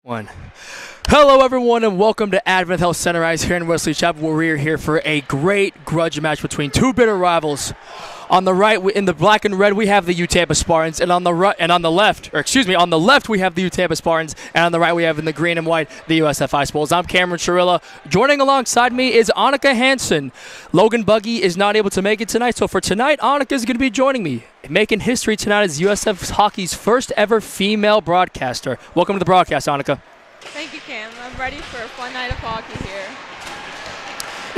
One. Hello everyone and welcome to Advent Health Centerized here in Wesley Chapel, where we are here for a great grudge match between two bitter rivals. On the right, in the black and red, we have the UTampa Spartans, and on the left we have the UTampa Spartans, and on the right we have in the green and white the USF Ice Bulls. I'm Cameron Chirilla. Joining alongside me is Annika Hansen. Logan Buggy is not able to make it tonight, so for tonight, Annika is going to be joining me. Making history tonight as USF Hockey's first ever female broadcaster. Welcome to the broadcast, Annika. Thank you, Cam. I'm ready for a fun night of hockey here.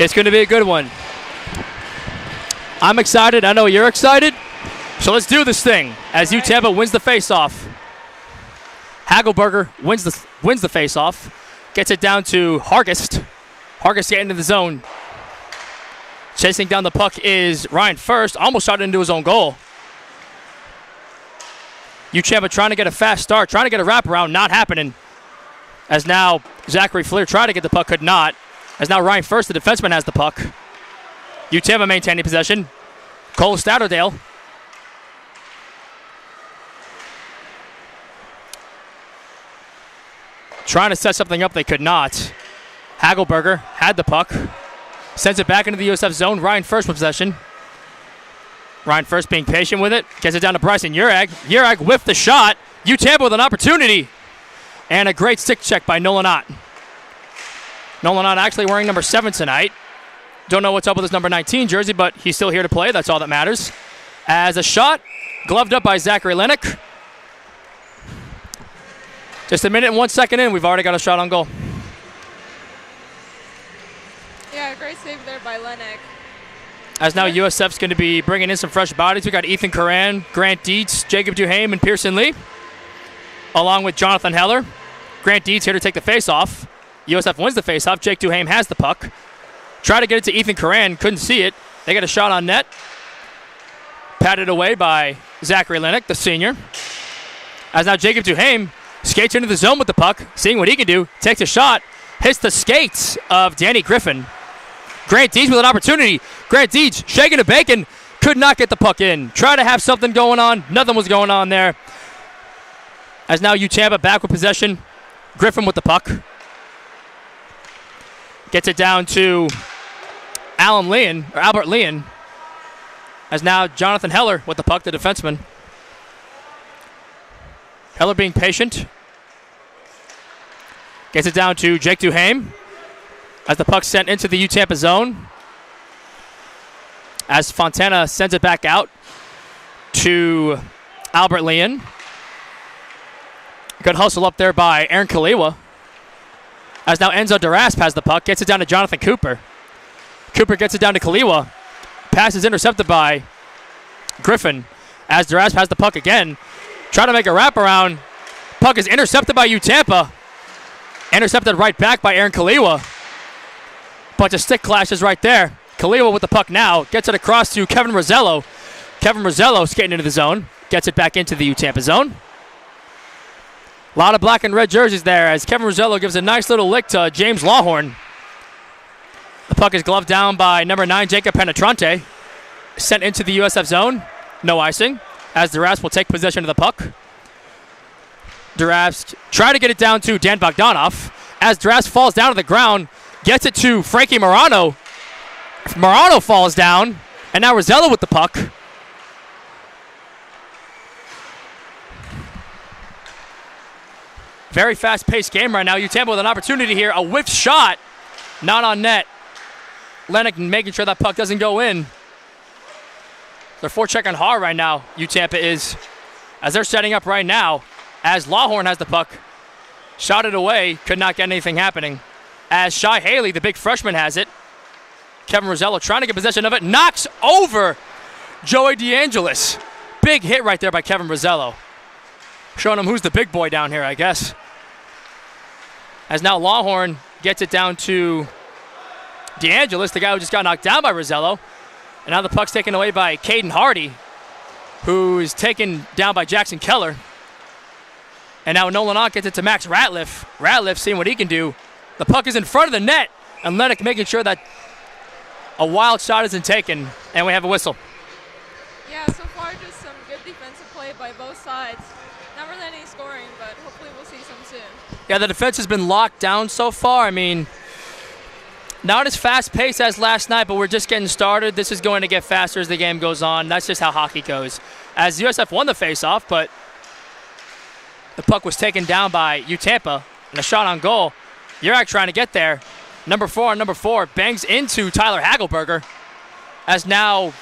It's going to be a good one. I'm excited. I know you're excited. So let's do this thing as UTampa wins the faceoff. Hagelberger wins the faceoff. Gets it down to Hargest. Hargest getting into the zone. Chasing down the puck is Ryan First. Almost shot it into his own goal. UTampa trying to get a fast start, trying to get a wraparound, not happening. As now Zachary Fleer tried to get the puck, could not. As now Ryan First, the defenseman, has the puck. UTampa maintaining possession. Cole Stouderdale. Trying to set something up, they could not. Hagelberger had the puck. Sends it back into the USF zone. Ryan First with possession. Ryan First being patient with it. Gets it down to Bryson Urag. Urag whiffed the shot. UTampa with an opportunity. And a great stick check by Nolan Ott. Nolan Ott actually wearing number 7 tonight. Don't know what's up with his number 19 jersey, but he's still here to play. That's all that matters. As a shot, gloved up by Zachary Lennox. Just a minute and 1 second in, we've already got a shot on goal. Yeah, great save there by Lennox. As now USF's going to be bringing in some fresh bodies. We got Ethan Curran, Grant Dietz, Jacob Duhame, and Pearson Lee, along with Jonathan Heller. Grant Dietz here to take the face-off. USF wins the face-off. Jake Duhame has the puck. Try to get it to Ethan Curran. Couldn't see it. They got a shot on net. Patted away by Zachary Lennox, the senior. As now Jacob Duhame skates into the zone with the puck, seeing what he can do. Takes a shot. Hits the skates of Danny Griffin. Grant Dietz with an opportunity. Grant Dietz shaking a bacon. Could not get the puck in. Try to have something going on. Nothing was going on there. As now UTampa back with possession. Griffin with the puck. Gets it down to Albert Leon. As now Jonathan Heller with the puck, the defenseman. Heller being patient. Gets it down to Jake Duhame. As the puck's sent into the UTampa zone. As Fontana sends it back out to Albert Leon. Good hustle up there by Aaron Kaliwa. As now Enzo Durasp has the puck. Gets it down to Jonathan Cooper. Cooper gets it down to Kaliwa. Pass is intercepted by Griffin. As Durasp has the puck again. Try to make a wraparound. Puck is intercepted by UTampa. Intercepted right back by Aaron Kaliwa. Bunch of stick clashes right there. Kaliwa with the puck now. Gets it across to Kevin Rosello. Kevin Rosello skating into the zone. Gets it back into the UTampa zone. A lot of black and red jerseys there as Kevin Rosello gives a nice little lick to James Lawhorn. The puck is gloved down by number 9, Jacob Penetrante. Sent into the USF zone. No icing. As Durasp will take possession of the puck. Durasp try to get it down to Dan Bogdanov. As Durasp falls down to the ground, gets it to Frankie Morano. Morano falls down, and now Rosello with the puck. Very fast-paced game right now. UTampa with an opportunity here. A whiffed shot. Not on net. Lennox making sure that puck doesn't go in. They're forechecking hard right now, UTampa is. As they're setting up right now. As Lawhorn has the puck. Shot it away. Could not get anything happening. As Shai Haley, the big freshman, has it. Kevin Rosello trying to get possession of it. Knocks over Joey DeAngelis. Big hit right there by Kevin Rosello. Showing him who's the big boy down here, I guess. As now Lawhorn gets it down to DeAngelis, the guy who just got knocked down by Rosello. And now the puck's taken away by Caden Hardy, who is taken down by Jackson Keller. And now Nolan Ott gets it to Max Ratliff. Ratliff seeing what he can do. The puck is in front of the net, and Lennox making sure that a wild shot isn't taken, and we have a whistle. Yeah, so far just some good defensive play by both sides. Not really any scoring, but hopefully we'll see some soon. Yeah, the defense has been locked down so far. I mean, not as fast-paced as last night, but we're just getting started. This is going to get faster as the game goes on. That's just how hockey goes. As USF won the faceoff, but the puck was taken down by UTampa, and a shot on goal. Yurak trying to get there. Number 4 on number 4 bangs into Tyler Hagelberger, as now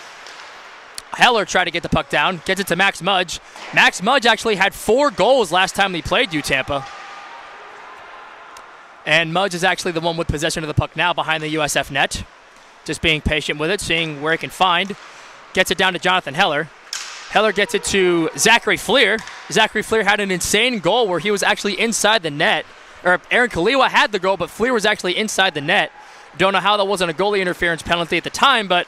Heller tried to get the puck down, gets it to Max Mudge. Max Mudge actually had 4 goals last time he played UTampa. And Mudge is actually the one with possession of the puck now behind the USF net. Just being patient with it, seeing where he can find. Gets it down to Jonathan Heller. Heller gets it to Zachary Fleer. Zachary Fleer had an insane goal where he was actually inside the net. Or Aaron Kaliwa had the goal, but Fleer was actually inside the net. Don't know how that wasn't a goalie interference penalty at the time, but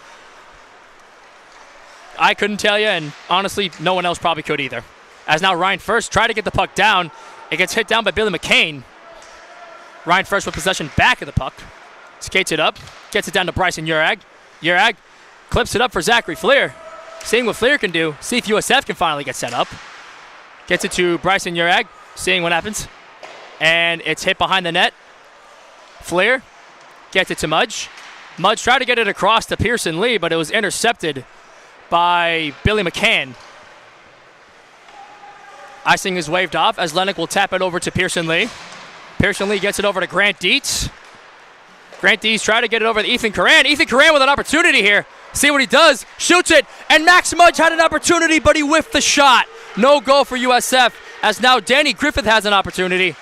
I couldn't tell you, and honestly, no one else probably could either. As now Ryan First tried to get the puck down. It gets hit down by Billy McCain. Ryan First with possession back of the puck. Skates it up. Gets it down to Bryson Urag. Urag clips it up for Zachary Fleer. Seeing what Fleer can do. See if USF can finally get set up. Gets it to Bryson Urag. Seeing what happens. And it's hit behind the net. Fleer gets it to Mudge. Mudge tried to get it across to Pearson Lee, but it was intercepted by Billy McCann. Icing is waved off as Lennox will tap it over to Pearson Lee. Pearson Lee gets it over to Grant Dietz. Grant Dietz trying to get it over to Ethan Coran. Ethan Coran with an opportunity here. See what he does. Shoots it. And Max Mudge had an opportunity, but he whiffed the shot. No goal for USF, as now Danny Griffith has an opportunity.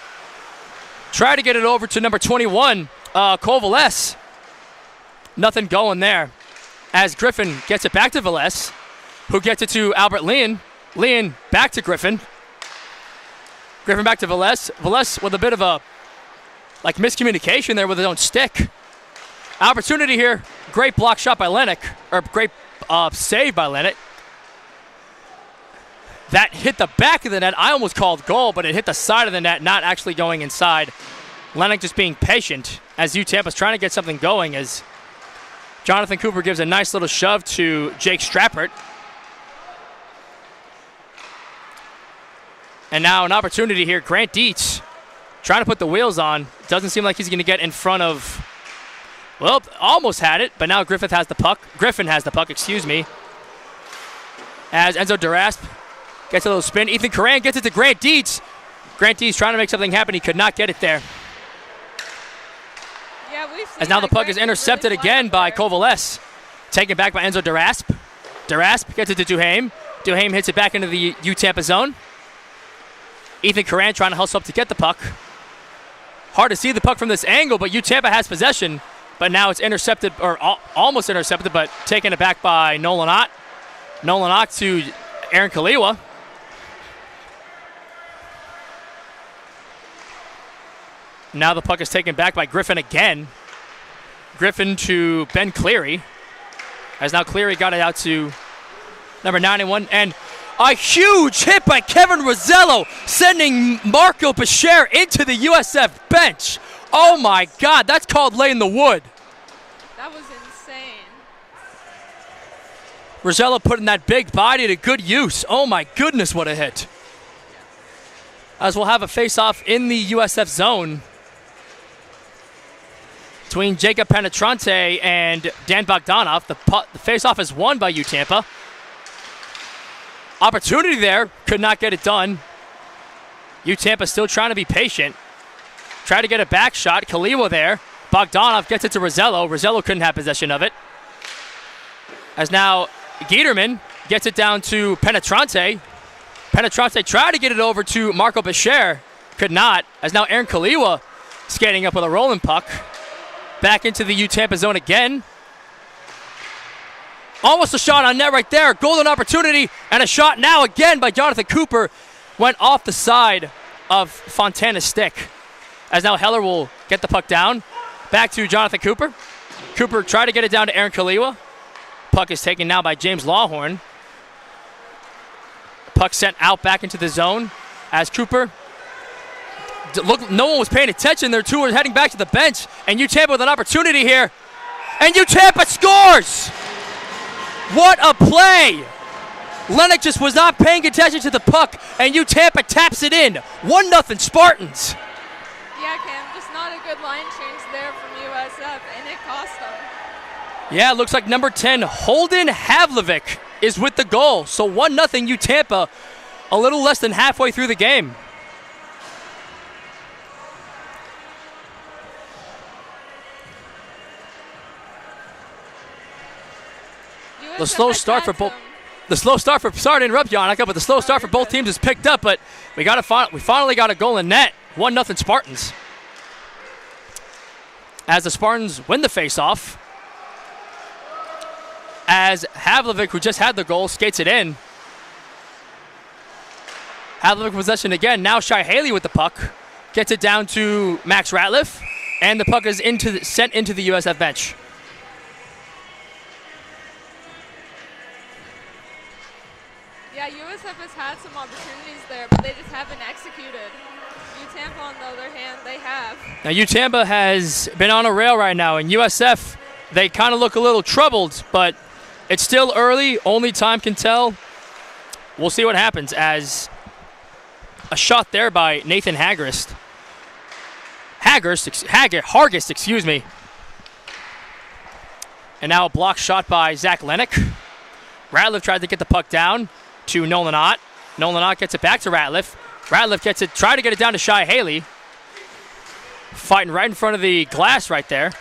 Try to get it over to number 21, Cole Velez. Nothing going there. As Griffin gets it back to Velez, who gets it to Albert Leon. Leon back to Griffin. Griffin back to Velez. Velez with a bit of a miscommunication there with his own stick. Opportunity here. Great block shot by Lennox, or great save by Lennox. That hit the back of the net. I almost called goal, but it hit the side of the net, not actually going inside. Lennox just being patient as UTampa's trying to get something going, as Jonathan Cooper gives a nice little shove to Jake Strappert. And now an opportunity here. Grant Dietz trying to put the wheels on. Doesn't seem like he's going to get in front of, well, almost had it, but now Griffin has the puck, excuse me. As Enzo Durasp gets a little spin. Ethan Coran gets it to Grant Dietz. Grant Dietz trying to make something happen. He could not get it there. Yeah, we've seen as now the puck is Grant intercepted really again by Kovalés. Taken back by Enzo Durasp. Durasp gets it to Duhaime. Duhaime hits it back into the UTampa zone. Ethan Coran trying to hustle up to get the puck. Hard to see the puck from this angle, but UTampa has possession. But now it's intercepted, or almost intercepted, but taken it back by Nolan Ott. Nolan Ott to Aaron Kaliwa. Now the puck is taken back by Griffin again. Griffin to Ben Cleary. As now Cleary got it out to number 91. And a huge hit by Kevin Rosello, sending Marco Bashir into the USF bench. Oh my God, that's called laying the wood. That was insane. Rosello putting that big body to good use. Oh my goodness, what a hit. As we'll have a face-off in the USF zone between Jacob Penetrante and Dan Bogdanov. The face-off is won by UTampa. Opportunity there, could not get it done. UTampa still trying to be patient. Try to get a back shot. Kaliwa there. Bogdanov gets it to Rosello. Rosello couldn't have possession of it. As now Giederman gets it down to Penetrante. Penetrante tried to get it over to Marco Bashir. Could not. As now Aaron Kaliwa skating up with a rolling puck. Back into the UTampa zone again. Almost a shot on net right there. Golden opportunity. And a shot now again by Jonathan Cooper. Went off the side of Fontana's stick. As now Heller will get the puck down. Back to Jonathan Cooper. Cooper tried to get it down to Aaron Kaliwa. Puck is taken now by James Lawhorn. Puck sent out back into the zone. As Cooper, look, no one was paying attention. Their two were heading back to the bench. And UTampa with an opportunity here. And UTampa scores! What a play Lennox just was not paying attention to the puck, and UTampa taps it in. 1-0 Spartans. Yeah, Cam, just not a good line change there from USF, and it cost them. Yeah, it looks like number 10, Holden Havlovic, is with the goal. So 1-0 UTampa, a little less than halfway through the game. The slow start for both. The slow start for, sorry to interrupt you, Annika, but the slow start for both teams is picked up, but we finally got a goal in net. 1-0 Spartans. As the Spartans win the faceoff, as Havlovic, who just had the goal, skates it in. Havlovic possession again. Now Shai Haley with the puck. Gets it down to Max Ratliff, and the puck is sent into the USF bench. Yeah, USF has had some opportunities there, but they just haven't executed. UTampa, on the other hand, they have. Now UTampa has been on a rail right now, and USF, they kind of look a little troubled, but it's still early. Only time can tell. We'll see what happens as a shot there by Nathan Hargist, excuse me. And now a block shot by Zach Lennox. Ratliff tried to get the puck down to Nolan Ott. Nolan Ott gets it back to Ratliff. Ratliff tried to get it down to Shai Haley. Fighting right in front of the glass right there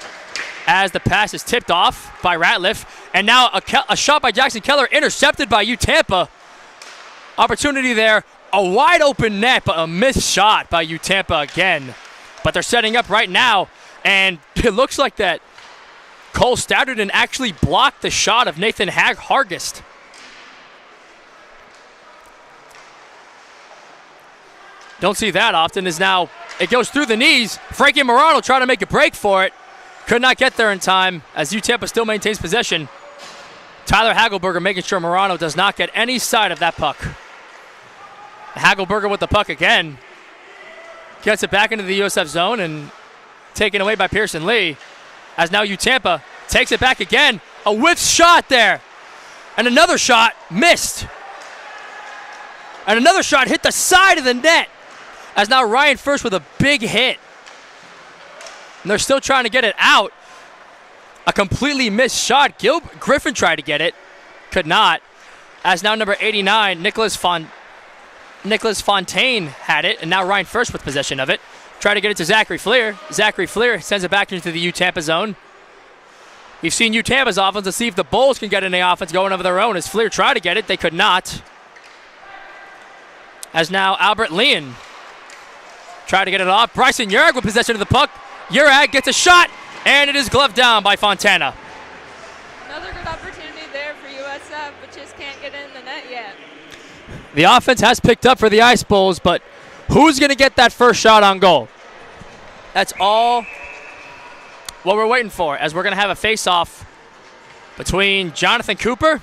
as the pass is tipped off by Ratliff. And now a shot by Jackson Keller intercepted by UTampa. Opportunity there. A wide open net, but a missed shot by UTampa again. But they're setting up right now, and it looks like that Cole Stouderton actually blocked the shot of Nathan Hargist. Don't see that often, as now it goes through the knees. Frankie Morano trying to make a break for it. Could not get there in time, as UTampa still maintains possession. Tyler Hagelberger making sure Morano does not get any side of that puck. Hagelberger with the puck again. Gets it back into the USF zone and taken away by Pearson Lee. As now UTampa takes it back again. A whiff shot there. And another shot missed. And another shot hit the side of the net. As now Ryan First with a big hit. And they're still trying to get it out. A completely missed shot. Griffin tried to get it. Could not. As now number 89, Nicholas Fontaine had it. And now Ryan First with possession of it. Try to get it to Zachary Fleer. Zachary Fleer sends it back into the UTampa zone. We've seen UTampa's offense. Let's see if the Bulls can get any offense going of their own. As Fleer tried to get it, they could not. As now Albert Leon tried to get it off. Bryson Urag with possession of the puck. Urag gets a shot, and it is gloved down by Fontana. Another good opportunity there for USF, but just can't get in the net yet. The offense has picked up for the Ice Bulls, but who's going to get that first shot on goal? That's all what we're waiting for, as we're going to have a face-off between Jonathan Cooper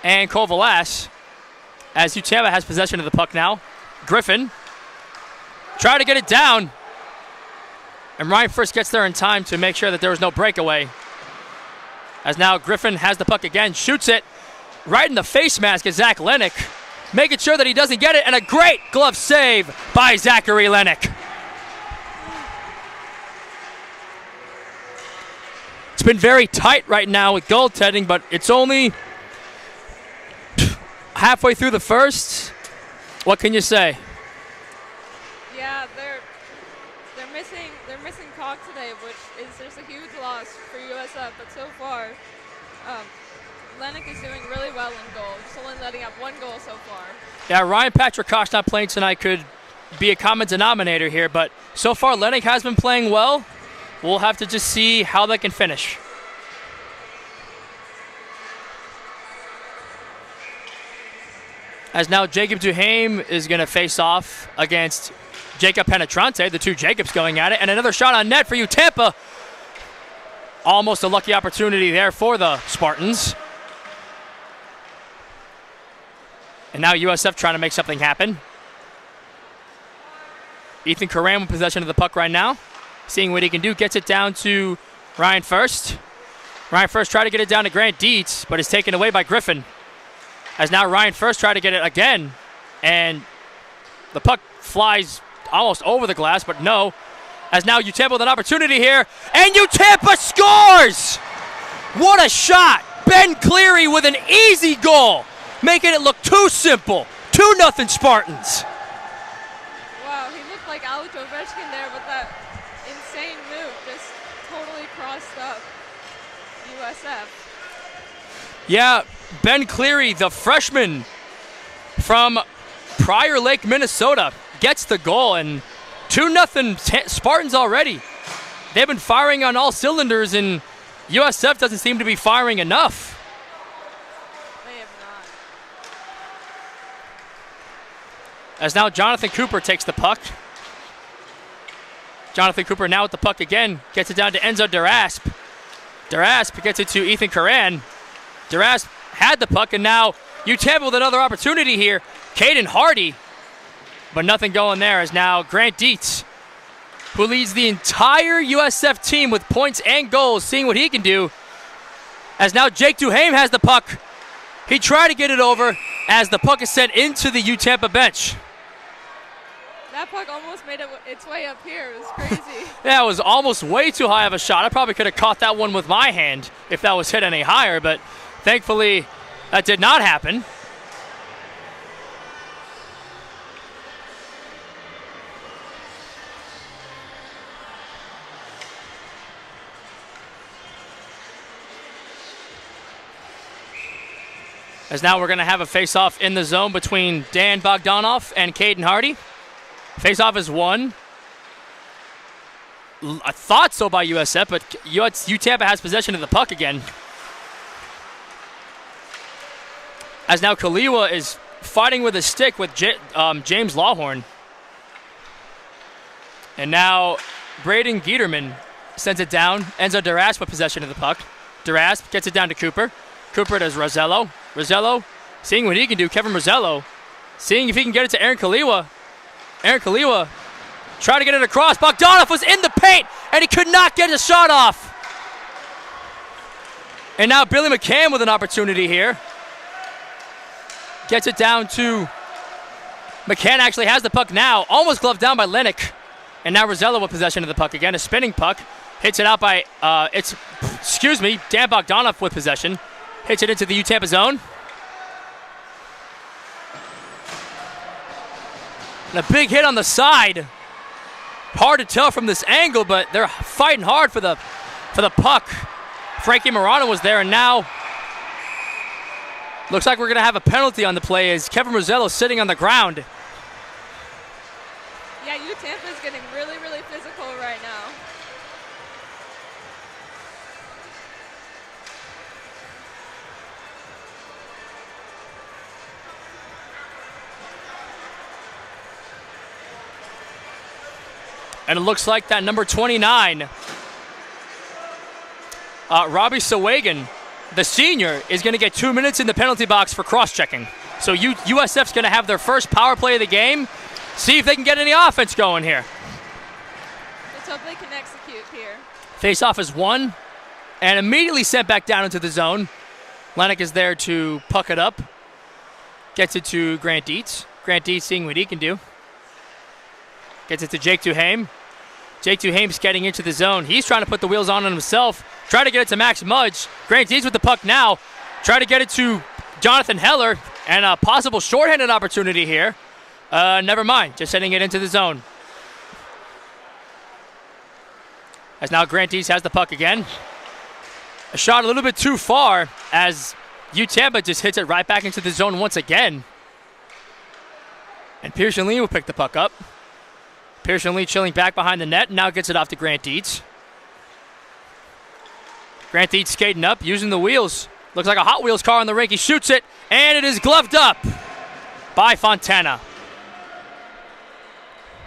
and Cole Velas, as UTampa has possession of the puck now. Griffin try to get it down, and Ryan First gets there in time to make sure that there was no breakaway. As now Griffin has the puck again, shoots it right in the face mask of Zach Lennox, making sure that he doesn't get it, and a great glove save by Zachary Lennox. It's been very tight right now with goaltending, but it's only halfway through the first. What can you say? Yeah, they're missing Cock today, which is just a huge loss for USF. But so far, Lennox is doing really well in goal. Just only letting up one goal so far. Yeah, Ryan Patrick Koch not playing tonight could be a common denominator here, but so far Lennox has been playing well. We'll have to just see how they can finish. As now Jacob Duhame is going to face off against Jacob Penetrante, the two Jacobs going at it, and another shot on net for UTampa. Almost a lucky opportunity there for the Spartans. And now USF trying to make something happen. Ethan Coram with possession of the puck right now. Seeing what he can do, gets it down to Ryan First. Ryan First tried to get it down to Grant Dietz, but is taken away by Griffin. As now Ryan first tried to get it again, and the puck flies almost over the glass, but no. As now UTampa with an opportunity here, and UTampa scores! What a shot! Ben Cleary with an easy goal, making it look too simple. 2-0 Spartans. Wow, he looked like Alex Ovechkin there with that insane move, just totally crossed up USF. Yeah, Ben Cleary, the freshman from Prior Lake, Minnesota, gets the goal, and 2-0 Spartans already. They've been firing on all cylinders, and USF doesn't seem to be firing enough. They have not. As now Jonathan Cooper takes the puck. Jonathan Cooper now with the puck again, gets it down to Enzo Durasp. Durasp gets it to Ethan Curran. Durasp had the puck, and now UTampa with another opportunity here. Caden Hardy, but nothing going there, as now Grant Dietz, who leads the entire USF team with points and goals, seeing what he can do. As now Jake Duhame has the puck. He tried to get it over as the puck is sent into the UTampa bench. That puck almost made its way up here. It was crazy. Yeah, it was almost way too high of a shot. I probably could have caught that one with my hand if that was hit any higher, but thankfully that did not happen. As now we're going to have a face-off in the zone between Dan Bogdanoff and Caden Hardy. Face-off is won. I thought so by USF, but UTampa has possession of the puck again. As now Kaliwa is fighting with a stick with James Lawhorn. And now Braden Giederman sends it down. Enzo Durasp with possession of the puck. Durasp gets it down to Cooper. Cooper does Rosello. Rosello seeing what he can do. Kevin Rosello seeing if he can get it to Aaron Kaliwa. Aaron Kaliwa tried to get it across. Bogdanoff was in the paint, and he could not get a shot off. And now Billy McCann with an opportunity here. Gets it down to McCann. Actually has the puck now. Almost gloved down by Lennox. And now Rosello with possession of the puck again. A spinning puck. Hits it out by, Dan Bogdanoff with possession. Hits it into the UTampa zone. And a big hit on the side. Hard to tell from this angle, but they're fighting hard for the puck. Frankie Morano was there, and now looks like we're going to have a penalty on the play as Kevin Rosello sitting on the ground. Yeah, UTampa is getting really, really physical right now. And it looks like that number 29, Robbie Sawagan, the senior, is going to get 2 minutes in the penalty box for cross-checking. So USF's going to have their first power play of the game. See if they can get any offense going here. Let's hope they can execute here. Face-off is won and immediately sent back down into the zone. Lennox is there to puck it up. Gets it to Grant Dietz. Grant Dietz seeing what he can do. Gets it to Jake Duhame. Jake Duhame's getting into the zone. He's trying to put the wheels on himself. Try to get it to Max Mudge. Grant Dietz with the puck now. Try to get it to Jonathan Heller. And a possible shorthanded opportunity here. Never mind. Just sending it into the zone. As now Grant Dietz has the puck again. A shot a little bit too far as UTampa just hits it right back into the zone once again. And Pearson Lee will pick the puck up. Pearson Lee chilling back behind the net, and now gets it off to Grant Dietz. Grant Dietz skating up, using the wheels. Looks like a Hot Wheels car on the rink. He shoots it, and it is gloved up by Fontana.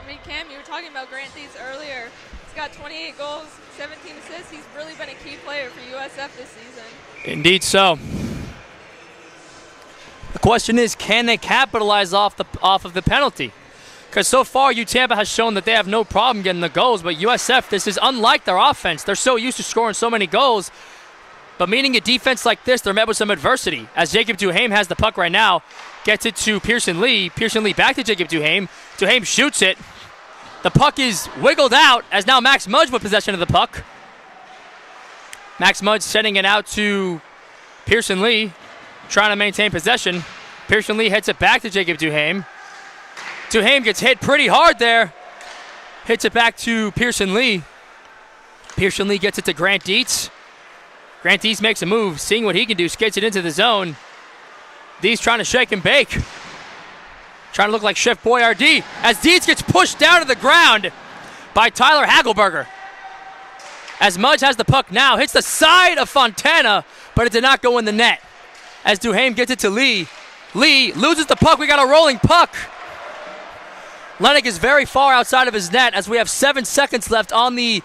I mean, Cam, you were talking about Grant Dietz earlier. He's got 28 goals, 17 assists. He's really been a key player for USF this season. Indeed so. The question is, can they capitalize off of the penalty? Because so far, UTampa has shown that they have no problem getting the goals, but USF, this is unlike their offense. They're so used to scoring so many goals. But meeting a defense like this, they're met with some adversity. As Jacob Duhaime has the puck right now, gets it to Pearson Lee. Pearson Lee back to Jacob Duhaime. Duhaime shoots it. The puck is wiggled out as now Max Mudge with possession of the puck. Max Mudge sending it out to Pearson Lee, trying to maintain possession. Pearson Lee hits it back to Jacob Duhaime. Duhaime gets hit pretty hard there. Hits it back to Pearson Lee. Pearson Lee gets it to Grant Dietz. Grant Dietz makes a move, seeing what he can do, skates it into the zone. Dietz trying to shake and bake. Trying to look like Chef Boyardee as Dietz gets pushed down to the ground by Tyler Hagelberger. As Mudge has the puck now, hits the side of Fontana, but it did not go in the net. As Duhaime gets it to Lee. Lee loses the puck. We got a rolling puck. Lennox is very far outside of his net as we have 7 seconds left on the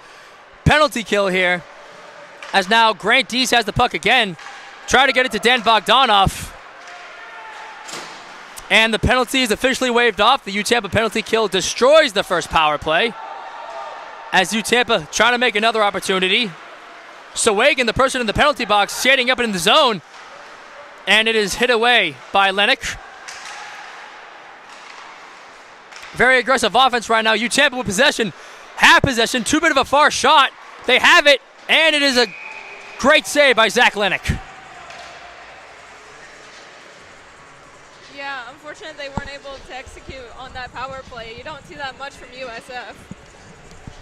penalty kill here. As now Grant Dietz has the puck again. Try to get it to Dan Bogdanov. And the penalty is officially waved off. The UTampa penalty kill destroys the first power play. As UTampa trying to make another opportunity. Sawagan, the person in the penalty box, shading up in the zone. And it is hit away by Lennox. Very aggressive offense right now. UTampa with possession. Have possession. Too bit of a far shot. They have it. And it is a great save by Zach Lennox. Yeah, unfortunately they weren't able to execute on that power play. You don't see that much from USF.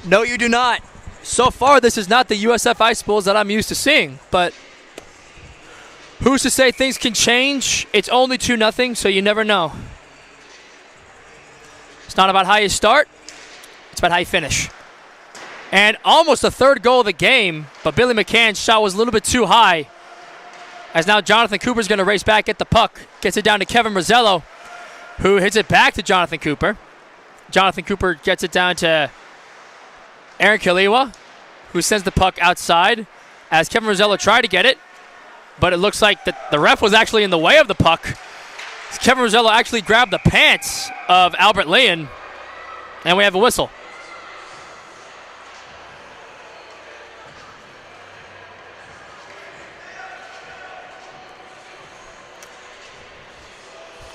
No, you do not. So far, this is not the USF Ice Bulls that I'm used to seeing, but who's to say things can change? It's only 2-0, so you never know. It's not about how you start. It's about how you finish. And almost the third goal of the game, but Billy McCann's shot was a little bit too high. As now Jonathan Cooper's going to race back, get the puck. Gets it down to Kevin Rosello, who hits it back to Jonathan Cooper. Jonathan Cooper gets it down to Aaron Kaliwa, who sends the puck outside. As Kevin Rosello tried to get it, but it looks like the ref was actually in the way of the puck. Kevin Rosello actually grabbed the pants of Albert Leon, and we have a whistle.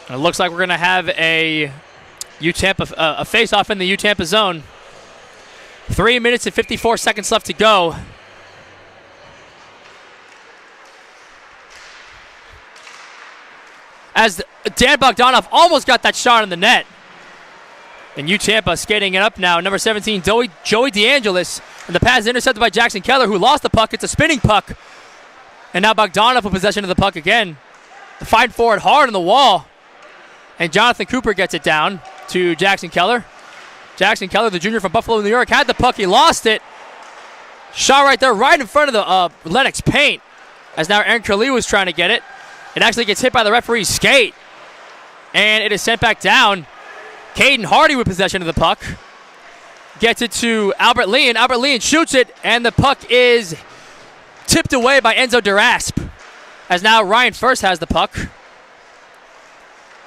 And it looks like we're going to have a face-off in the UTampa zone. 3 minutes and 54 seconds left to go. As Dan Bogdanov almost got that shot in the net. And UTampa skating it up now. Number 17, Joey DeAngelis. And the pass is intercepted by Jackson Keller, who lost the puck. It's a spinning puck. And now Bogdanov with possession of the puck again. Fighting for it hard on the wall. And Jonathan Cooper gets it down to Jackson Keller. Jackson Keller, the junior from Buffalo, New York, had the puck. He lost it. Shot right there, right in front of the Lennox paint. As now Aaron Curley was trying to get it. It actually gets hit by the referee's skate. And it is sent back down. Caden Hardy with possession of the puck. Gets it to Albert Leon. Albert Leon shoots it, and the puck is tipped away by Enzo Durasp. As now Ryan First has the puck,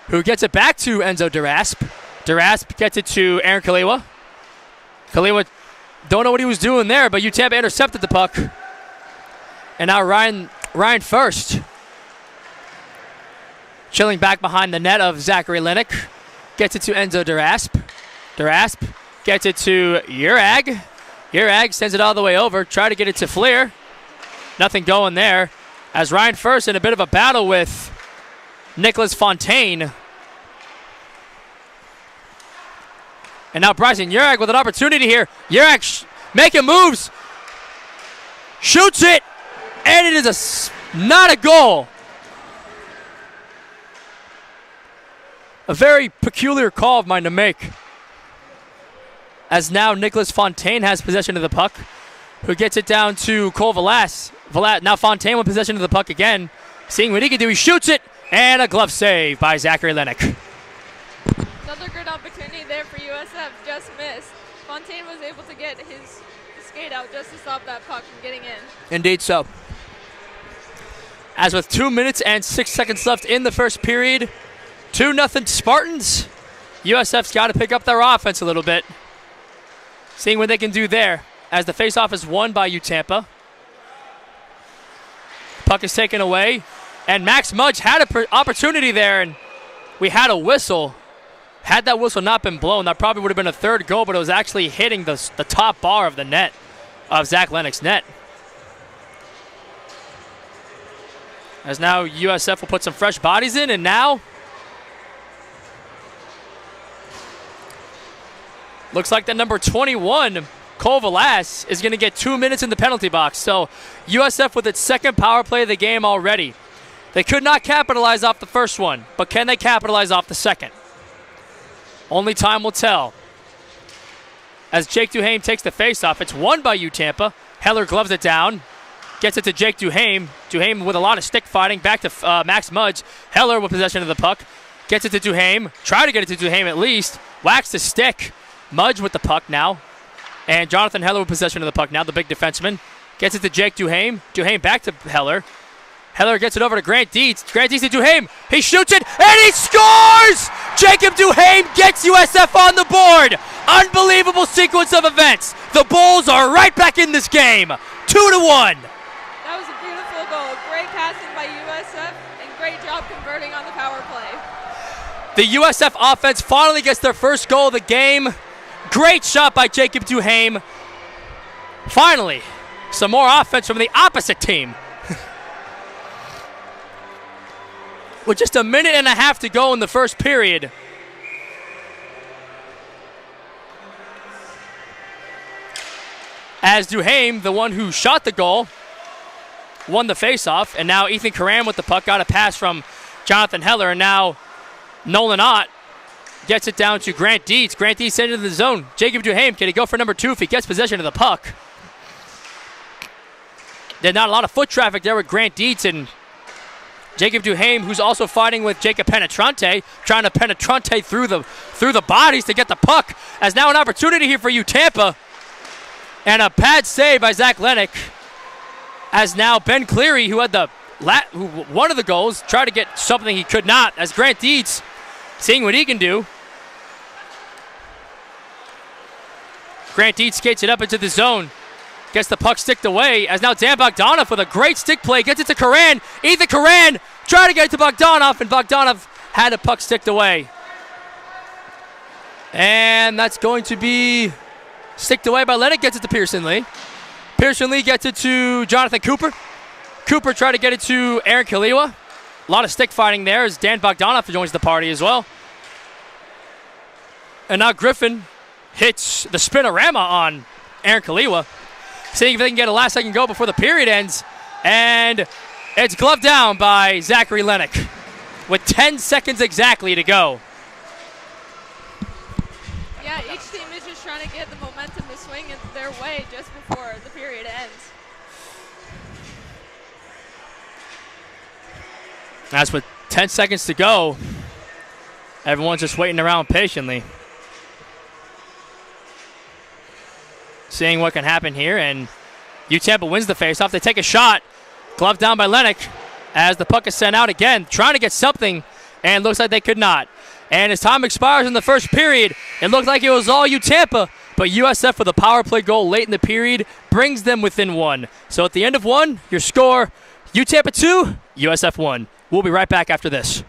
who gets it back to Enzo Durasp. Durasp gets it to Aaron Kaliwa. Kaliwa, don't know what he was doing there, but UTampa intercepted the puck. And now Ryan First, chilling back behind the net of Zachary Lennox, gets it to Enzo Durasp. Durasp gets it to Urag. Urag sends it all the way over. Try to get it to Fleer. Nothing going there. As Ryan First in a bit of a battle with Nicholas Fontaine. And now Bryson Urag with an opportunity here. Urag making moves. Shoots it. And it is not a goal. A very peculiar call of mine to make. As now Nicholas Fontaine has possession of the puck, who gets it down to Cole Velas. Now Fontaine with possession of the puck again. Seeing what he can do, he shoots it. And a glove save by Zachary Lennox. Another good opportunity there for USF, just missed. Fontaine was able to get his skate out just to stop that puck from getting in. Indeed so. As with 2 minutes and 6 seconds left in the first period, 2-0 Spartans. USF's got to pick up their offense a little bit. Seeing what they can do there as the faceoff is won by UTampa. Puck is taken away. And Max Mudge had an opportunity there, and we had a whistle. Had that whistle not been blown, that probably would have been a third goal, but it was actually hitting the top bar of the net, of Zach Lennox's net. As now USF will put some fresh bodies in, and now looks like the number 21, Cole Velas, is going to get 2 minutes in the penalty box. So USF with its second power play of the game already. They could not capitalize off the first one, but can they capitalize off the second? Only time will tell. As Jake Duhaime takes the faceoff, it's won by UTampa. Heller gloves it down, gets it to Jake Duhaime. Duhaime with a lot of stick fighting, back to Max Mudge. Heller with possession of the puck, gets it to Duhaime. Try to get it to Duhaime at least. Whacks the stick. Mudge with the puck now. And Jonathan Heller with possession of the puck now, the big defenseman. Gets it to Jake Duhaime. Duhaime back to Heller. Heller gets it over to Grant Dietz. Grant Dietz to Duhaime. He shoots it, and he scores! Jacob Duhaime gets USF on the board. Unbelievable sequence of events. The Bulls are right back in this game. 2-1. That was a beautiful goal. Great passing by USF, and great job converting on the power play. The USF offense finally gets their first goal of the game. Great shot by Jacob Duhaime. Finally, some more offense from the opposite team. With just a minute and a half to go in the first period. As Duhaime, the one who shot the goal, won the faceoff, and now Ethan Karam with the puck, got a pass from Jonathan Heller, and now Nolan Ott gets it down to Grant Dietz. Grant Dietz into the zone. Jacob Duhaime, can he go for number 2 if he gets possession of the puck? There's not a lot of foot traffic there with Grant Dietz and Jacob Duhaime, who's also fighting with Jacob Penetrante, trying to penetrante through the bodies to get the puck. As now an opportunity here for UTampa. And a pad save by Zach Lennox. As now Ben Cleary, who had one of the goals, tried to get something he could not. As Grant Dietz, seeing what he can do. Grant Dietz skates it up into the zone. Gets the puck sticked away, as now Dan Bogdanov with a great stick play gets it to Karan. Ethan Karan trying to get it to Bogdanov, and Bogdanov had a puck sticked away. And that's going to be sticked away by Lennox. Gets it to Pearson Lee. Pearson Lee gets it to Jonathan Cooper. Cooper tried to get it to Aaron Kaliwa. A lot of stick fighting there as Dan Bogdanov joins the party as well. And now Griffin hits the spinorama on Aaron Kaliwa, seeing if they can get a last-second goal before the period ends. And it's gloved down by Zachary Lennox with 10 seconds exactly to go. Yeah, each team is just trying to get the momentum to swing in their way just before the period ends. As with 10 seconds to go, everyone's just waiting around patiently, seeing what can happen here, and UTampa wins the faceoff. They take a shot, gloved down by Lennox, as the puck is sent out again, trying to get something, and looks like they could not. And as time expires in the first period, it looked like it was all UTampa, but USF with a power play goal late in the period brings them within 1. So at the end of 1, your score, UTampa 2, USF 1. We'll be right back after this.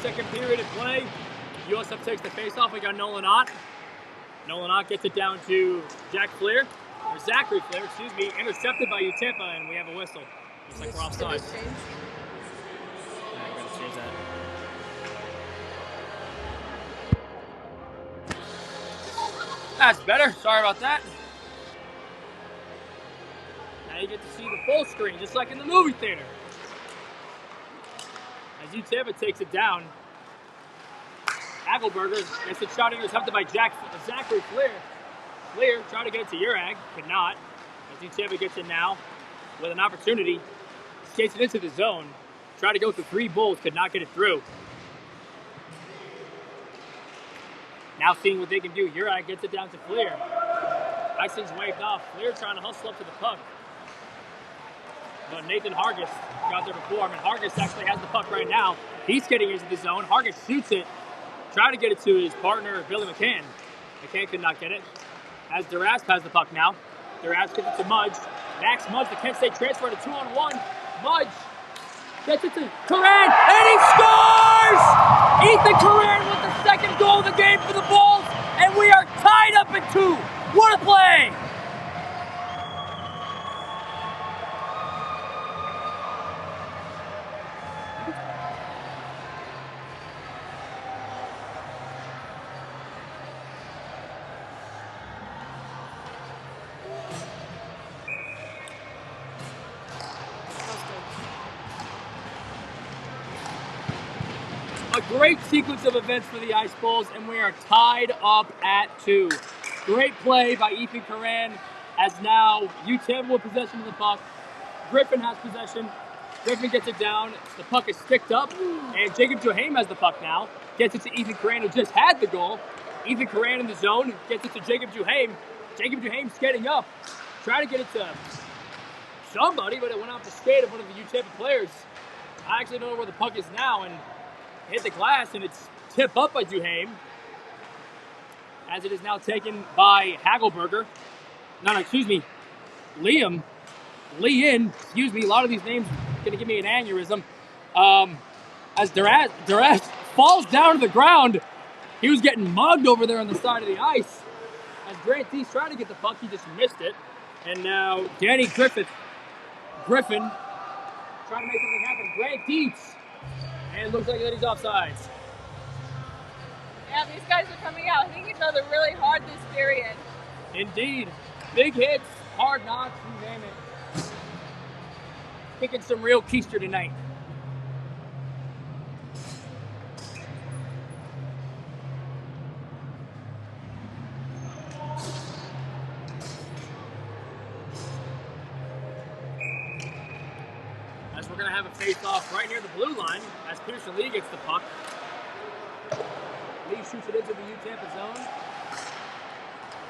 second period of play. USF takes the face-off. We got Nolan Ott. Nolan Ott gets it down to Zachary Flair, intercepted by UTampa, and we have a whistle. Looks like we're offside. Yeah, I gotta change that. That's better. Sorry about that. Now you get to see the full screen, just like in the movie theater. As UTampa takes it down, Hagelberger gets the shot intercepted by Zachary Flair. Flair tried to get it to Urag, could not. As UTampa gets it now with an opportunity, skates it into the zone. Tried to go through 3 bulls, could not get it through. Now seeing what they can do, Urag gets it down to Flair. Icing's waved off. Flair trying to hustle up to the puck. But Nathan Hargis got there before him, and Hargis actually has the puck right now. He's getting into the zone. Hargis shoots it, trying to get it to his partner, Billy McCann. McCann could not get it. As Durasp has the puck now. Durasp gets it to Mudge. Max Mudge, the Kent State transfer to 2-on-1. Mudge gets it to Curran, and he scores! Ethan Curran with the second goal of the game for the Bulls, and we are tied up at 2. What a play! A great sequence of events for the Ice Bulls, and we are tied up at 2. Great play by Ethan Curran, as now UTampa with possession of the puck. Griffin has possession. Griffin gets it down. The puck is sticked up, and Jacob Johaim has the puck now. Gets it to Ethan Curran, who just had the goal. Ethan Curran in the zone, gets it to Jacob Johaim. Jacob Johaim skating up. Trying to get it to somebody, but it went off the skate of one of the UTampa players. I actually don't know where the puck is now, and hit the glass, and it's tipped up by Johaim, as it is now taken by Hagelberger. Liam. A lot of these names are going to give me an aneurysm. As Durasp falls down to the ground. He was getting mugged over there on the side of the ice. As Grant Dietz tried to get the puck, he just missed it. And now Danny Griffin trying to make something happen. Grant Dietz. And it looks like that he's offsides. Yeah, these guys are coming out hitting each other really hard this period. Indeed. Big hits, hard knocks, you name it. Kicking some real keister tonight. As we're going to have a face-off right near the blue line as Pearson Lee gets the puck. Lee shoots it into the UTampa zone.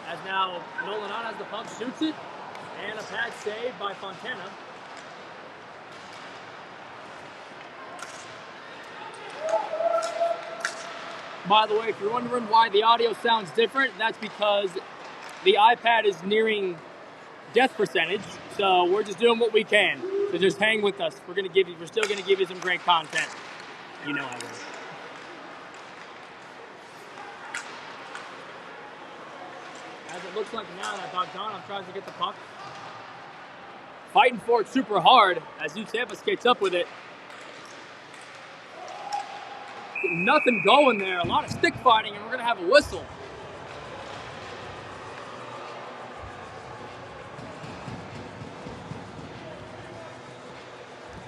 As now Nolan Ott has the puck, shoots it, and a pad save by Fontana. By the way, if you're wondering why the audio sounds different, that's because the iPad is nearing death percentage, so we're just doing what we can. So just hang with us. We're still gonna give you some great content. You know I will. As it looks like now that Bogdanov tries to get the puck. Fighting for it super hard as UTampa skates up with it. Nothing going there. A lot of stick fighting, and we're gonna have a whistle.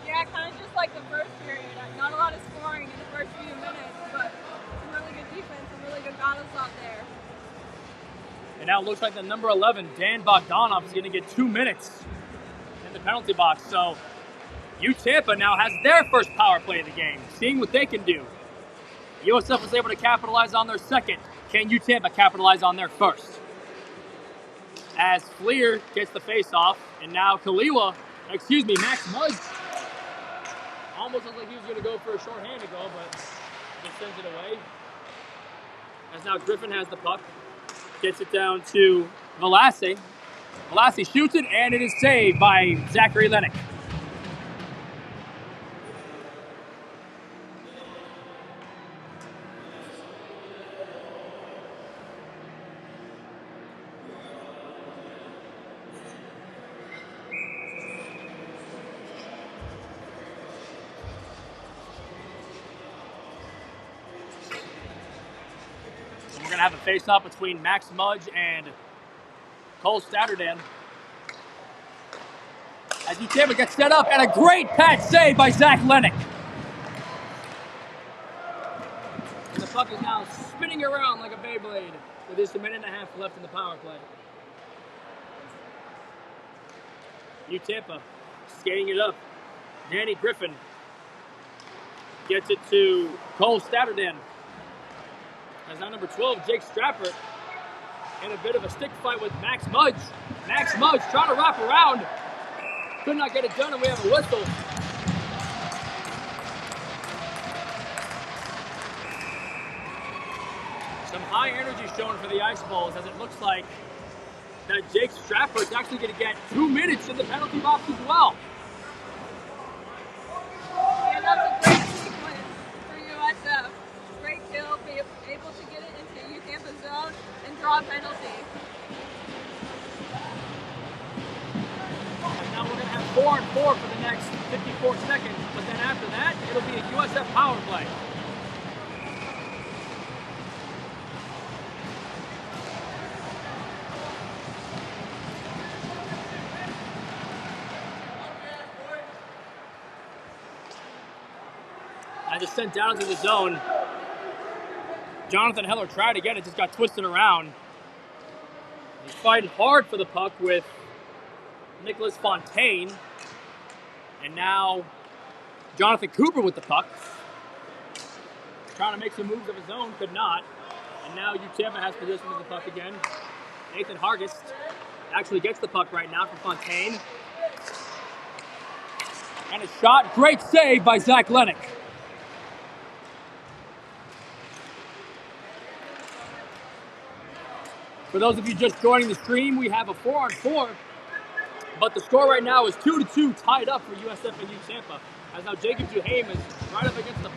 Yeah, kind of just like the first period. Not a lot of scoring in the first few minutes, but some really good defense, some really good battles out there. And now it looks like the number 11, Dan Bogdanov, is going to get 2 minutes in the penalty box. So UTampa now has their first power play of the game, seeing what they can do. USF was able to capitalize on their second. Can UTampa capitalize on their first? As Fleer gets the face-off, and now Max Mudge almost looked like he was going to go for a shorthanded goal, but just sends it away. As now Griffin has the puck. Gets it down to Velasquez. Velasquez shoots it, and it is saved by Zachary Lennox. going to have a face-off between Max Mudge and Cole Statterdan. As UTampa gets set up, and a great patch save by Zach Lennox. And the puck is now spinning around like a Beyblade with just a minute and a half left in the power play. UTampa skating it up. Danny Griffin gets it to Cole Statterdan. As now number 12, Jake Strapper, in a bit of a stick fight with Max Mudge. Max Mudge trying to wrap around. Could not get it done, and we have a whistle. Some high energy shown for the Ice Bulls, as it looks like that Jake Strapper is actually going to get 2 minutes in the penalty box as well. Yeah, that was a great sequence for USF. Great kill, be able to get it into UTampa zone and draw a penalty. And now we're going to have 4-on-4 for the next 54 seconds, but then after that, it'll be a USF power play. I just sent down to the zone. Jonathan Heller tried to get it, just got twisted around. He's fighting hard for the puck with Nicholas Fontaine. And now Jonathan Cooper with the puck. Trying to make some moves of his own, could not. And now UTampa has possession of the puck again. Nathan Hargis actually gets the puck right now from Fontaine. And a shot, great save by Zach Lennox. For those of you just joining the stream, we have a 4-on-4, but the score right now is 2-2, tied up for USF and UTampa. As now Jacob Duhame is right up against the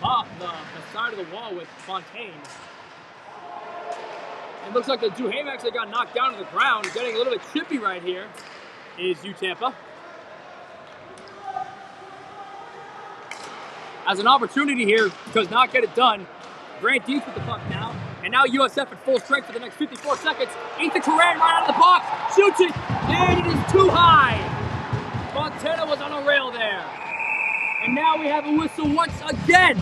side of the wall with Fontaine. It looks like the Duhame actually got knocked down to the ground. Getting a little bit chippy right here is UTampa. As an opportunity here, does not get it done. Grant Dietz with the puck now. And now USF at full strength for the next 54 seconds. Ethan Coran right out of the box, shoots it, and it is too high. Montana was on a rail there. And now we have a whistle once again.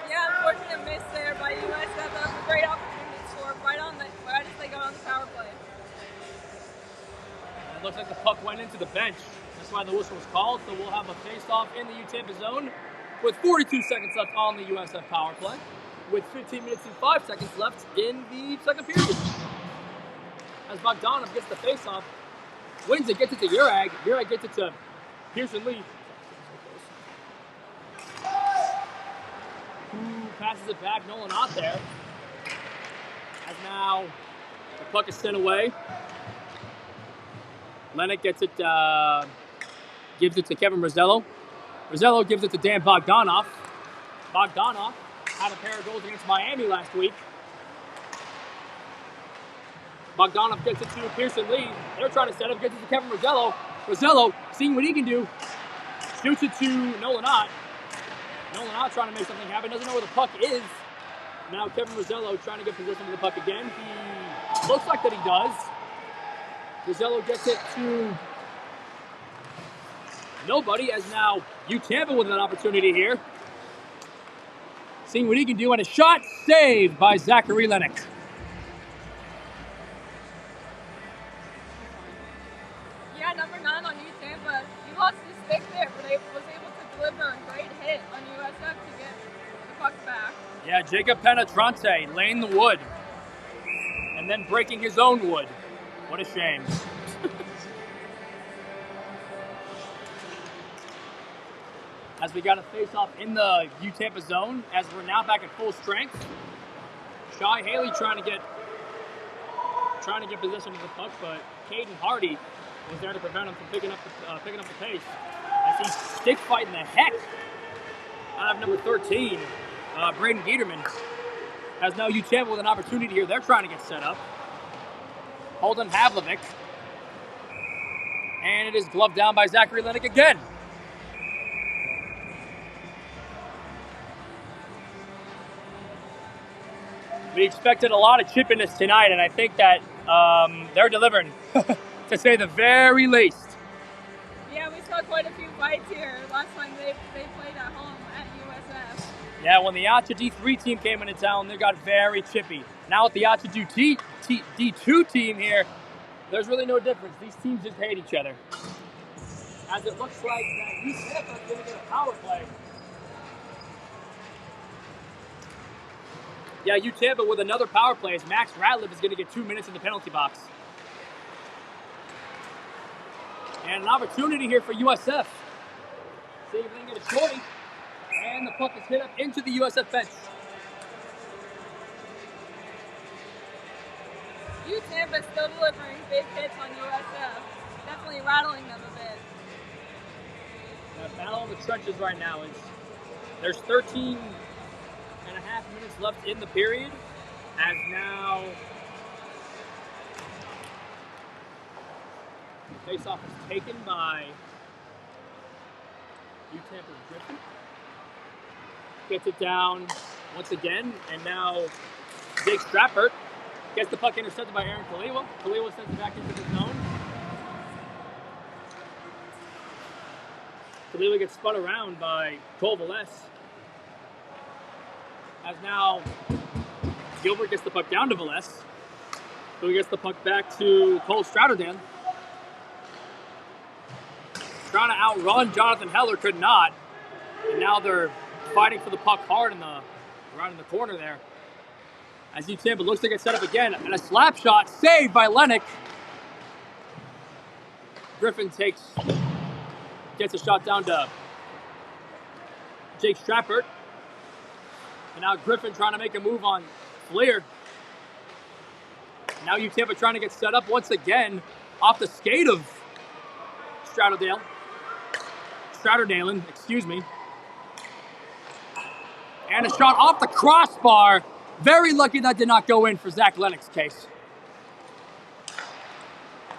Yeah, unfortunate miss there by USF. That was a great opportunity to score right as they got on the power play. It looks like the puck went into the bench. That's why the whistle was called. So we'll have a face-off in the UTampa zone with 42 seconds left on the USF power play, with 15 minutes and 5 seconds left in the second period. As Bogdanov gets the face-off, wins it, gets it to Urag. Urag gets it to Pearson Lee, who passes it back. Nolan out there. As now the puck is sent away. Lennox gets it, gives it to Kevin Rosello. Rosello gives it to Dan Bogdanov. Bogdanov had a pair of goals against Miami last week. Bogdanov gets it to Pearson Lee. They're trying to set up, gets it to Kevin Rosello. Rosello, seeing what he can do, shoots it to Nolan Ott. Nolan Ott trying to make something happen, doesn't know where the puck is. Now Kevin Rosello trying to get possession of the puck again. He looks like that he does. Rosello gets it to nobody, as now UTampa with an opportunity here. Seeing what he can do, and a shot saved by Zachary Lennox. Yeah, number 9 on UTampa. He lost his stick there, but was able to deliver a great hit on USF to get the puck back. Yeah, Jacob Penetrante laying the wood and then breaking his own wood. What a shame. As we got a face-off in the UTampa zone, as we're now back at full strength. Shai Haley trying to get possession of the puck, but Caden Hardy was there to prevent him from picking up the pace. As he's stick fighting the heck out of number 13, Braden Giederman. As now UTampa with an opportunity here. They're trying to get set up. Holden Havlovic. And it is gloved down by Zachary Lennox again. We expected a lot of chippiness tonight, and I think that they're delivering, to say the very least. Yeah, we saw quite a few fights here last time they played at home at USF. Yeah, when the Acha D3 team came into town, they got very chippy. Now with the Acha D2 team here, there's really no difference. These teams just hate each other. As it looks like that USF is going to get a power play. Yeah, UTampa with another power play as Max Ratliff is going to get 2 minutes in the penalty box. And an opportunity here for USF. See if they can get a shorty. And the puck is hit up into the USF bench. UTampa still delivering big hits on USF. Definitely rattling them a bit. The battle in the trenches right now is there's 13 and a half minutes left in the period. As now the faceoff is taken by UTampa's Griffin. Gets it down once again, and now Jake Strappert gets the puck intercepted by Aaron Kaliwa. Kaliwa sends it back into the zone. Kaliwa gets spun around by Cole Velez. As now Gilbert gets the puck down to Velez, who gets the puck back to Cole Stratterdale. Trying to outrun Jonathan Heller, could not. And now they're fighting for the puck hard around in the corner there. As UTampa looks to get set up again, and a slap shot saved by Lennox. Griffin gets a shot down to Jake Strappert. And now Griffin trying to make a move on Fleer. Now UTampa trying to get set up once again off the skate of Stratterdalen, excuse me. And a shot off the crossbar. Very lucky that did not go in for Zach Lennox's case.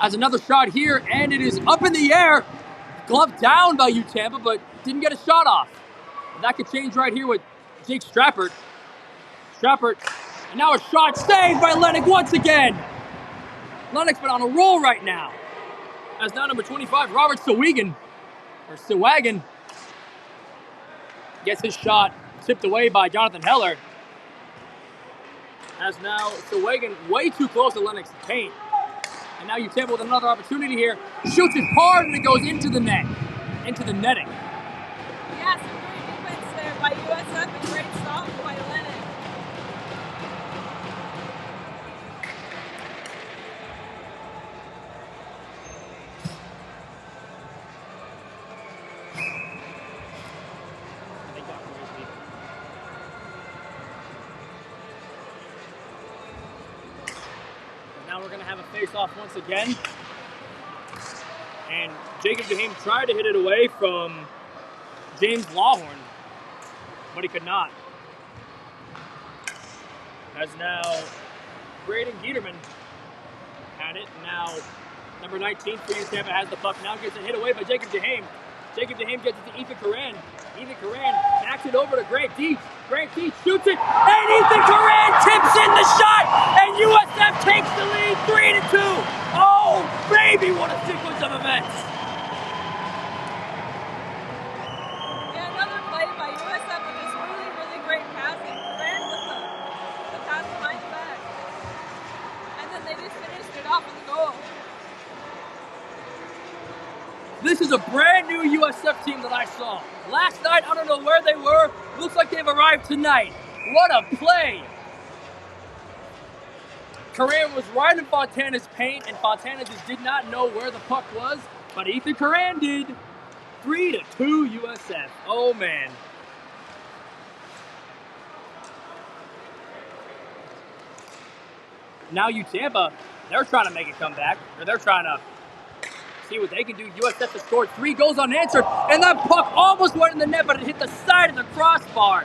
As another shot here, and it is up in the air. Glove down by UTampa, but didn't get a shot off. And that could change right here with Jake Strappert. And now a shot saved by Lennox once again. Lennox been on a roll right now. As now number 25, Robert Sawagan gets his shot tipped away by Jonathan Heller. As now Sawagan way too close to Lennox's paint. And now UTampa with another opportunity here. Shoots it hard and it goes into the net. Into the netting. Yeah, some great defense there by USF and great stop by Lennox. Now we're going to have a face-off once again. And Jacob DeHame tried to hit it away from James Lawhorn, but he could not. As now Braden Giederman had it. Now number 19 for UTampa has the puck. Now gets it hit away by Jacob DeHame. Jacob DeHame gets it to Ethan Coran. Ethan Coran backs it over to Grant Dietz. Grant Dietz shoots it, and Ethan Coran tips in the shot, and USF takes the lead 3-2. Oh, baby, what a sequence of events. Yeah, another play by USF with this really, really great passing. Coran with the pass behind the back. And then they just finished it off with a goal. This is a brand new USF team that I saw. Last night, I don't know where they were. Looks like they've arrived tonight. What a play. Coran was right in Fontana's paint, and Fontana just did not know where the puck was, but Ethan Coran did. 3-2 USF. Oh, man. Now UTampa, they're trying to make a comeback, or they're trying to see what they can do. USF has scored 3 goals unanswered, and that puck almost went in the net, but it hit the side of the crossbar.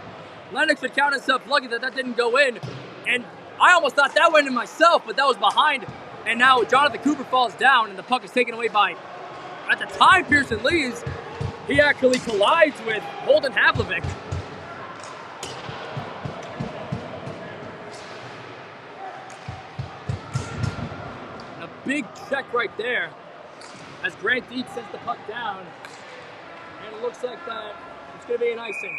Lennox would count himself lucky that that didn't go in, and I almost thought that went in myself, but that was behind. And now Jonathan Cooper falls down, and the puck is taken away by, at the time, Pearson Lees. He actually collides with Holden Havlovic. check right there as Grant Dietz sends the puck down. And it looks like that it's going to be an icing.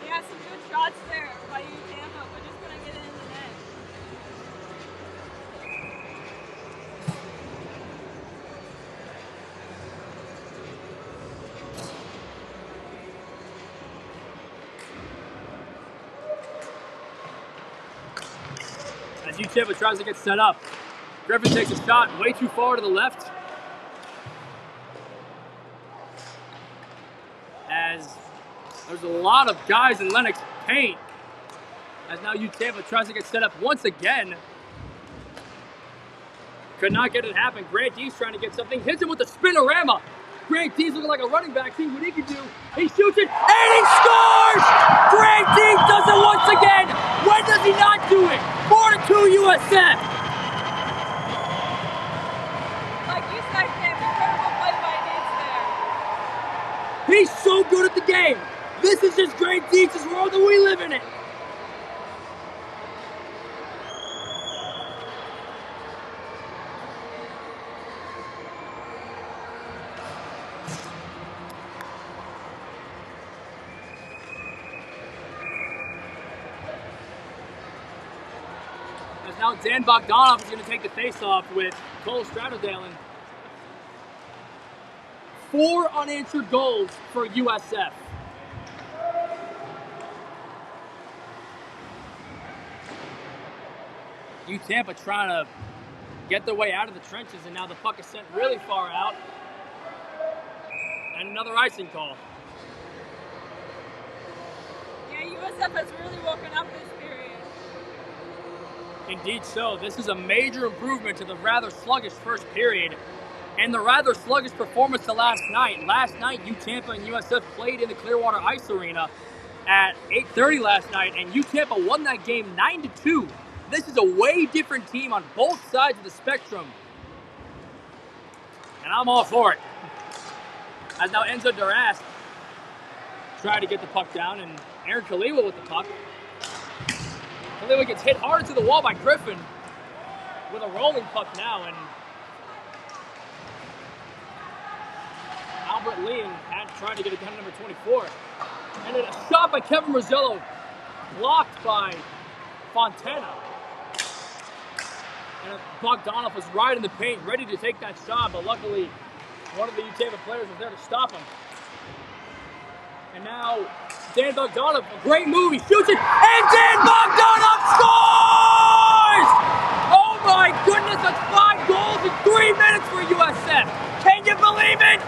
Yeah, some good shots there by UTampa, but just couldn't get it in the net. As UTampa tries to get set up, Griffin takes a shot way too far to the left. As there's a lot of guys in Lennox paint. As now UTampa tries to get set up once again. Could not get it happen. Grant Dietz trying to get something. Hits him with a spinorama. Grant Dietz looking like a running back. See what he can do. He shoots it and he scores! Grant Dietz does it once again. When does he not do it? 4-2 USF. Like you said, Cam, incredible play by Dietz there. He's so good at the game. This is just Grant Dietz's world and we live in it. As now Dan Bogdanov is going to take the face-off with Cole Stradodalen. 4 unanswered goals for USF. UTampa trying to get their way out of the trenches, and now the puck is sent really far out. And another icing call. Yeah, USF has really woken up this period. Indeed so. This is a major improvement to the rather sluggish first period and the rather sluggish performance to last night. Last night, UTampa and USF played in the Clearwater Ice Arena at 8:30 last night, and UTampa won that game 9-2. This is a way different team on both sides of the spectrum, and I'm all for it. As now Enzo Duras tried to get the puck down, and Aaron Kaliwa with the puck. Kaliwa gets hit hard to the wall by Griffin with a rolling puck now, and Albert Lee had tried to get it down to number 24. And then a shot by Kevin Rosello, blocked by Fontana. And Bogdanov was right in the paint, ready to take that shot, but luckily one of the UTampa players was there to stop him. And now Dan Bogdanov, a great move, he shoots it, and Dan Bogdanov scores! Oh my goodness, that's 5 goals in 3 minutes for USF. Can you believe it?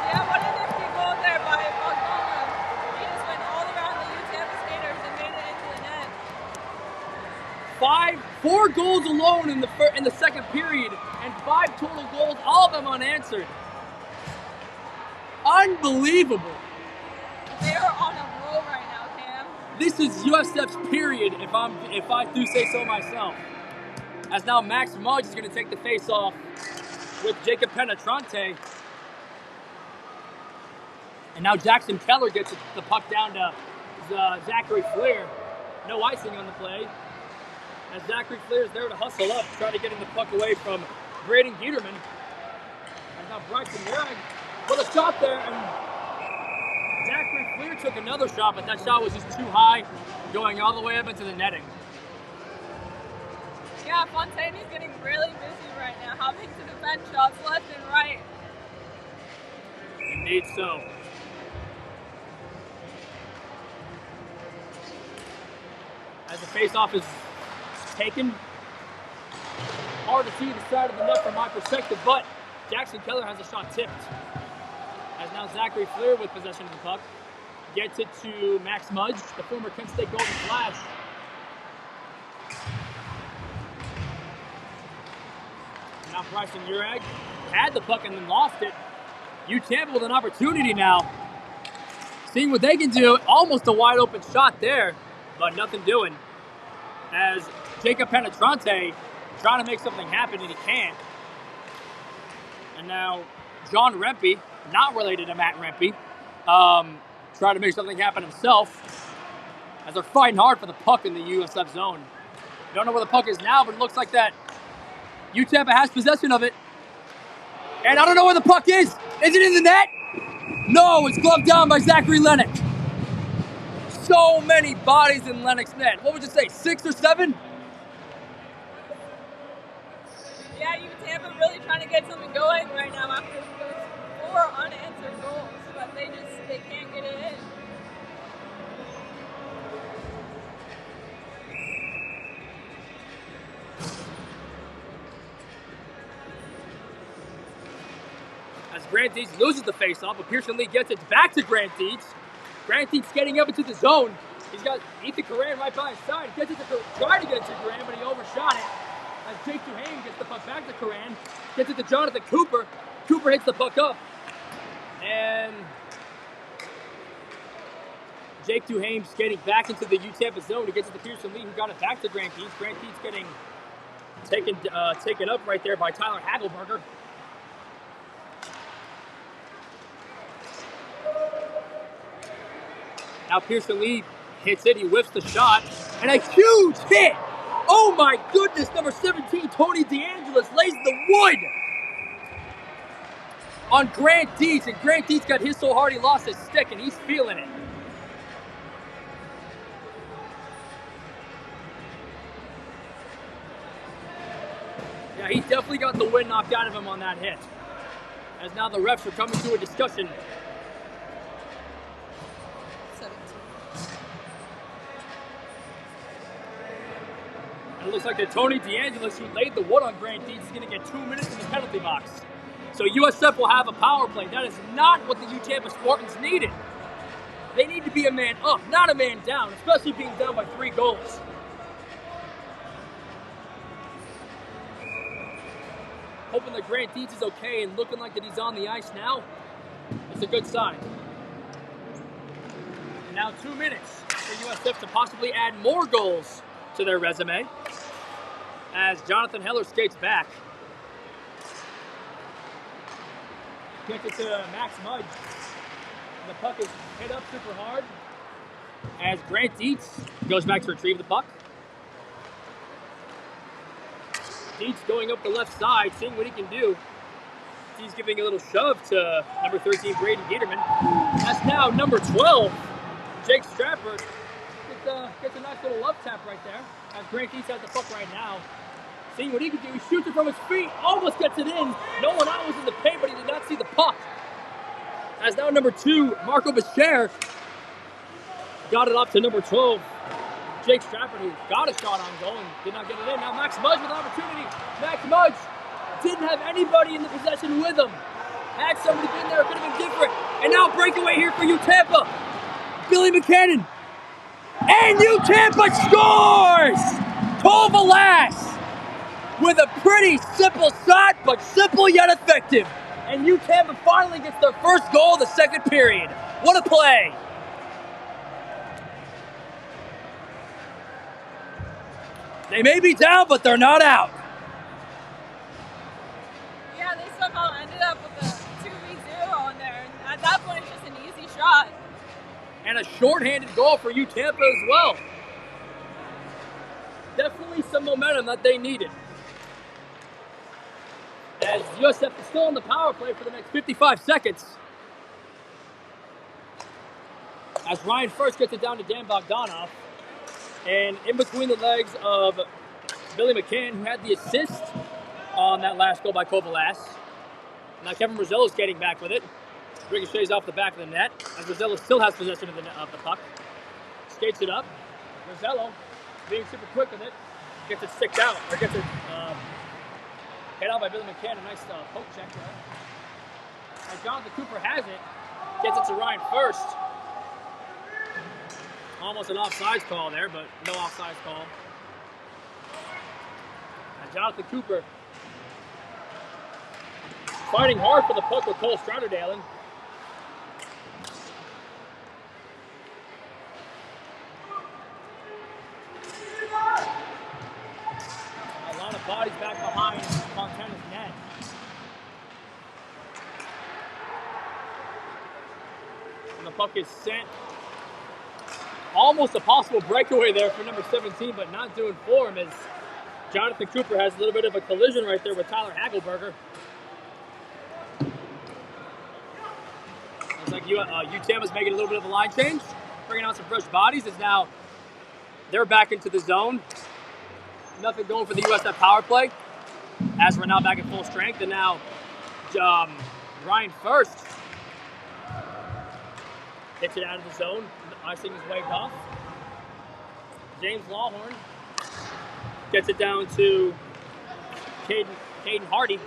Yeah, what a nifty goal there by Bogdanov. He just went all around the UTampa skaters and made it into the net. 4 goals alone in the second period, and 5 total goals, all of them unanswered. Unbelievable. They are on a roll right now, Cam. This is USF's period, if I do say so myself. As now Max Mudge is going to take the face-off with Jacob Penetrante. And now Jackson Keller gets the puck down to Zachary Fleer. No icing on the play. As Zachary Fleer is there to hustle up, try to get the puck away from Braden Giederman. And now Bryson Warren with a shot there, and Zachary Fleer took another shot, but that shot was just too high, going all the way up into the netting. Yeah, Fontaine's getting really busy right now, having to defend shots left and right. Indeed so. As the face-off is taken, hard to see the side of the net from my perspective, but Jackson Keller has a shot tipped. As now Zachary Fleer with possession of the puck gets it to Max Mudge, the former Kent State Golden Flash. Now Bryson Urag had the puck and then lost it. UTampa with an opportunity now. Seeing what they can do. Almost a wide open shot there, but nothing doing. As Jacob Penetrante trying to make something happen and he can't. And now John Rempe, not related to Matt Rempe, try to make something happen himself as they're fighting hard for the puck in the USF zone. Don't know where the puck is now, but it looks like that UTampa has possession of it. And I don't know where the puck is. Is it in the net? No, it's gloved down by Zachary Lennox. So many bodies in Lennox's net. What would you say, 6 or 7? Yeah, UTampa really trying to get something going right now after those 4 unanswered goals, but they can't get it in. As Grant Dietz loses the faceoff, but Pearson Lee gets it back to Grant Dietz. Grant Dietz getting up into the zone. He's got Ethan Coran right by his side. Gets it to try to get it to Coran, but he overshot it. As Jake Duhame gets the puck back to Coran, gets it to Jonathan Cooper. Cooper hits the puck up. And Jake Duhame skating back into the UTampa zone. He gets it to Pearson Lee, who got it back to Grant Dietz. Grant Dietz getting taken up right there by Tyler Hagelberger. Now Pearson Lee hits it, he whiffs the shot, and a huge hit! Oh my goodness, number 17, Tony DeAngelis lays the wood on Grant Dietz, and Grant Dietz got hit so hard he lost his stick, and he's feeling it. Yeah, he definitely got the wind knocked out of him on that hit. As now the refs are coming to a discussion. And it looks like that Tony DeAngelis, who laid the wood on Grant Dietz, is going to get 2 minutes in the penalty box. So USF will have a power play. That is not what the UTampa Spartans needed. They need to be a man up, not a man down, especially being down by 3 goals. Hoping that Grant Dietz is okay and looking like that he's on the ice now. It's a good sign. And now 2 minutes for USF to possibly add more goals to their resume as Jonathan Heller skates back. Gets it to Max Mudge. The puck is hit up super hard as Grant Dietz goes back to retrieve the puck. Dietz going up the left side, seeing what he can do. He's giving a little shove to number 13, Braden Gieterman. That's now number 12, Jake Stratford. Gets a nice little love tap right there. As Grant Dietz has the puck right now. Seeing what he can do, he shoots it from his feet, almost gets it in. No one out was in the paint, but he did not see the puck. As now number 2, Marco Bichère got it up to number 12, Jake Stratford, who got a shot on goal and did not get it in. Now Max Mudge with an opportunity. Max Mudge didn't have anybody in the possession with him. Had somebody been there, it could have been different. And now breakaway here for UTampa. Billy McKinnon. And UTampa scores! Cole Velas with a pretty simple shot, but simple yet effective. And UTampa finally gets their first goal of the second period. What a play! They may be down, but they're not out. Yeah, they somehow ended up with a 2v0 on there. And at that point, it's just an easy shot. And a shorthanded goal for UTampa as well. Definitely some momentum that they needed. As USF is still on the power play for the next 55 seconds. As Ryan first gets it down to Dan Bogdanov. And in between the legs of Billy McCann, who had the assist on that last goal by Kovalas. Now Kevin Rosello's getting back with it. Ricochets off the back of the net, as Rosello still has possession of the puck. Skates it up. Rosello, being super quick with it, gets it sticked out, or gets it hit out by Billy McCann. A nice poke check there. As Jonathan Cooper has it, gets it to Ryan first. Almost an offsides call there, but no offsides call. And Jonathan Cooper fighting hard for the puck with Cole Strauderdalen. A lot of bodies back behind Montana's net. And the puck is sent. Almost a possible breakaway there for number 17, but not doing for him as Jonathan Cooper has a little bit of a collision right there with Tyler Hagelberger. Looks like UTampa's making a little bit of a line change, bringing out some fresh bodies as now they're back into the zone. Nothing going for the USF power play as we're now back at full strength, and now Ryan First hits it out of the zone. Icing is waved off. James Lawhorn gets it down to Caden Hardy.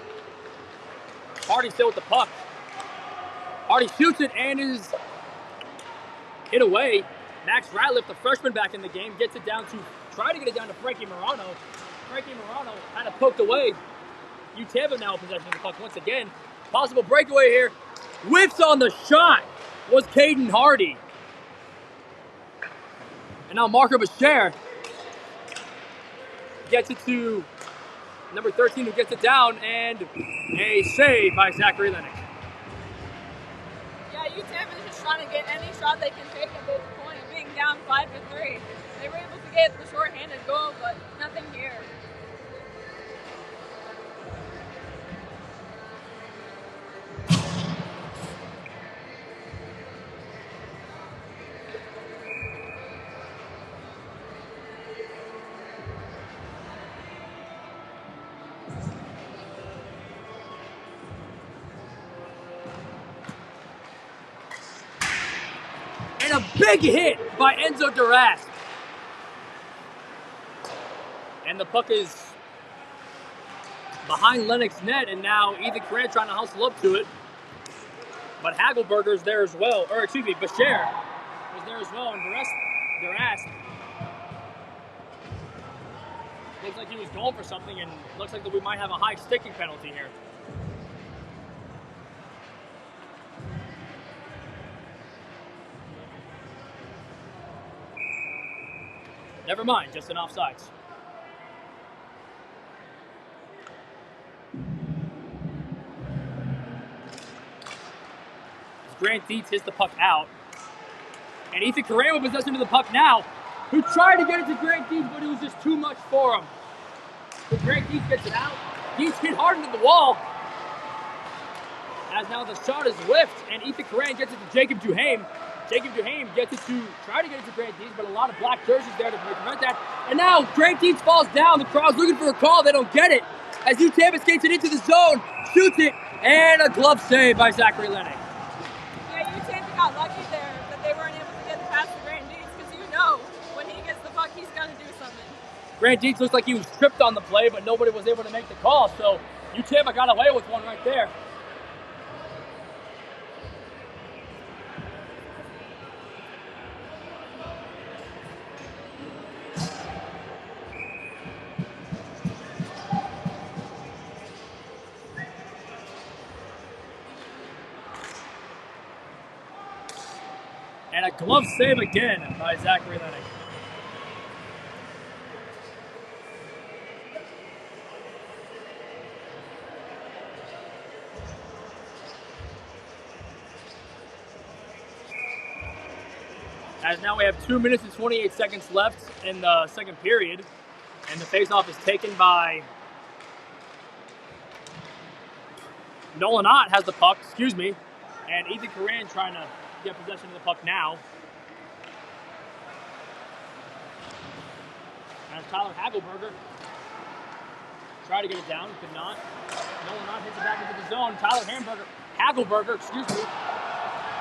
Hardy still with the puck. Hardy shoots it and is hit away. Max Ratliff, the freshman back in the game, gets it down to, try to get it down to Frankie Morano. Frankie Morano kind of poked away. UTampa now in possession of the puck once again. Possible breakaway here. Whiffs on the shot was Caden Hardy. And now Marco Bashir gets it to number 13 who gets it down, and a save by Zachary Lennox. Yeah, UTampa is just trying to get any shot they can take at this point, being down 5-3. They were able to get the shorthanded goal, but nothing here. And a big hit by Enzo Duras. And the puck is behind Lennox net, and now Ethan Coran trying to hustle up to it. But Hagelberger's there as well, or excuse me, Bashir was there as well, and Duras looks like he was going for something, and looks like that we might have a high sticking penalty here. Never mind, just an offsides. As Grant Dietz hits the puck out. And Ethan Coran with possession of the puck now, who tried to get it to Grant Dietz, but it was just too much for him. But Grant Dietz gets it out. Dietz hit hard into the wall. As now the shot is whiffed, and Ethan Coran gets it to Jacob Duhame. Jacob Duhame gets it to try to get it to Grant Dietz, but a lot of black jerseys there to prevent that. And now Grant Dietz falls down. The crowd's looking for a call. They don't get it. As UTampa skates it into the zone, shoots it, and a glove save by Zachary Lennox. Yeah, UTampa got lucky there that they weren't able to get the pass to Grant Dietz, because you know when he gets the puck, he's going to do something. Grant Dietz looks like he was tripped on the play, but nobody was able to make the call, so UTampa got away with one right there. And a glove save again by Zachary Lennox. As now we have 2 minutes and 28 seconds left in the second period. And the faceoff is taken by Nolan Ott has the puck, and Ethan Coran trying to get possession of the puck now. As Tyler Hagelberger tried to get it down, could not. Nolan Ott hits it back into the zone. Tyler Hagelberger,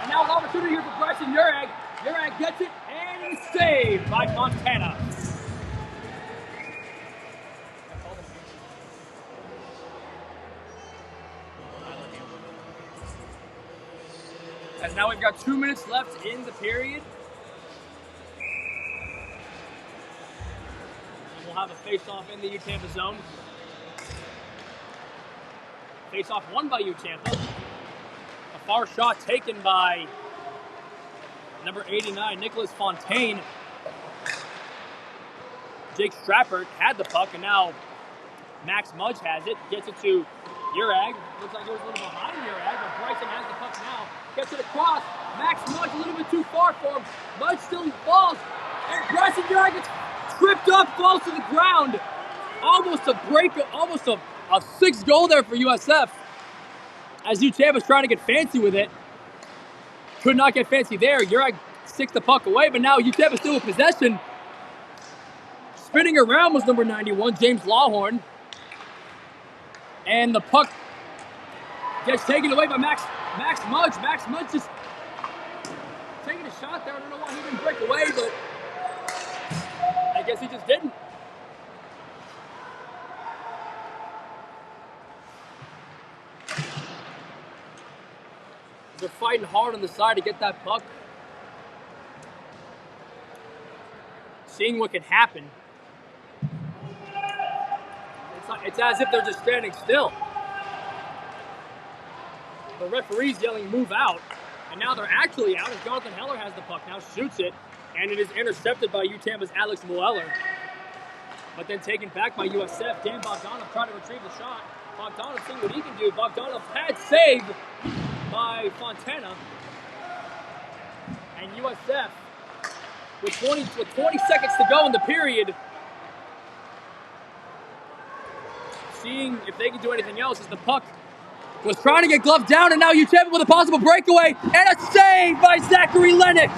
And now an opportunity here for Bryson Urag. Urag gets it, and it's saved by Fontana. As now we've got 2 minutes left in the period. And we'll have a face-off in the UTampa zone. Face-off won by UTampa. A far shot taken by number 89, Nicholas Fontaine. Jake Strappert had the puck, and now Max Mudge has it. Gets it to Urag. Looks like it was a little behind Urag, but Bryson has the puck now. Gets it across. Max Mudge a little bit too far for him. Mudge still falls. And Bryson Yard gets tripped up, falls to the ground. Almost a break, almost a 6th goal there for USF. As UTampa's trying to get fancy with it. Could not get fancy there. Jurek sticks the puck away, but now UTampa still with possession. Spinning around was number 91, James Lawhorn. And the puck gets taken away by Max Mudge. Max Mudge just taking a shot there. I don't know why he didn't break away, but I guess he just didn't. They're fighting hard on the side to get that puck. Seeing what can happen. It's as if they're just standing still. The referee's yelling, move out. And now they're actually out as Jonathan Heller has the puck. Now shoots it. And it is intercepted by UTampa's Alex Mueller. But then taken back by USF. Dan Bogdanov trying to retrieve the shot. Bogdanov seeing what he can do. Bogdanov had saved by Fontana. And USF, with 20 seconds to go in the period, seeing if they can do anything else as the puck was trying to get gloved down, and now UTampa with a possible breakaway, and a save by Zachary Lennox.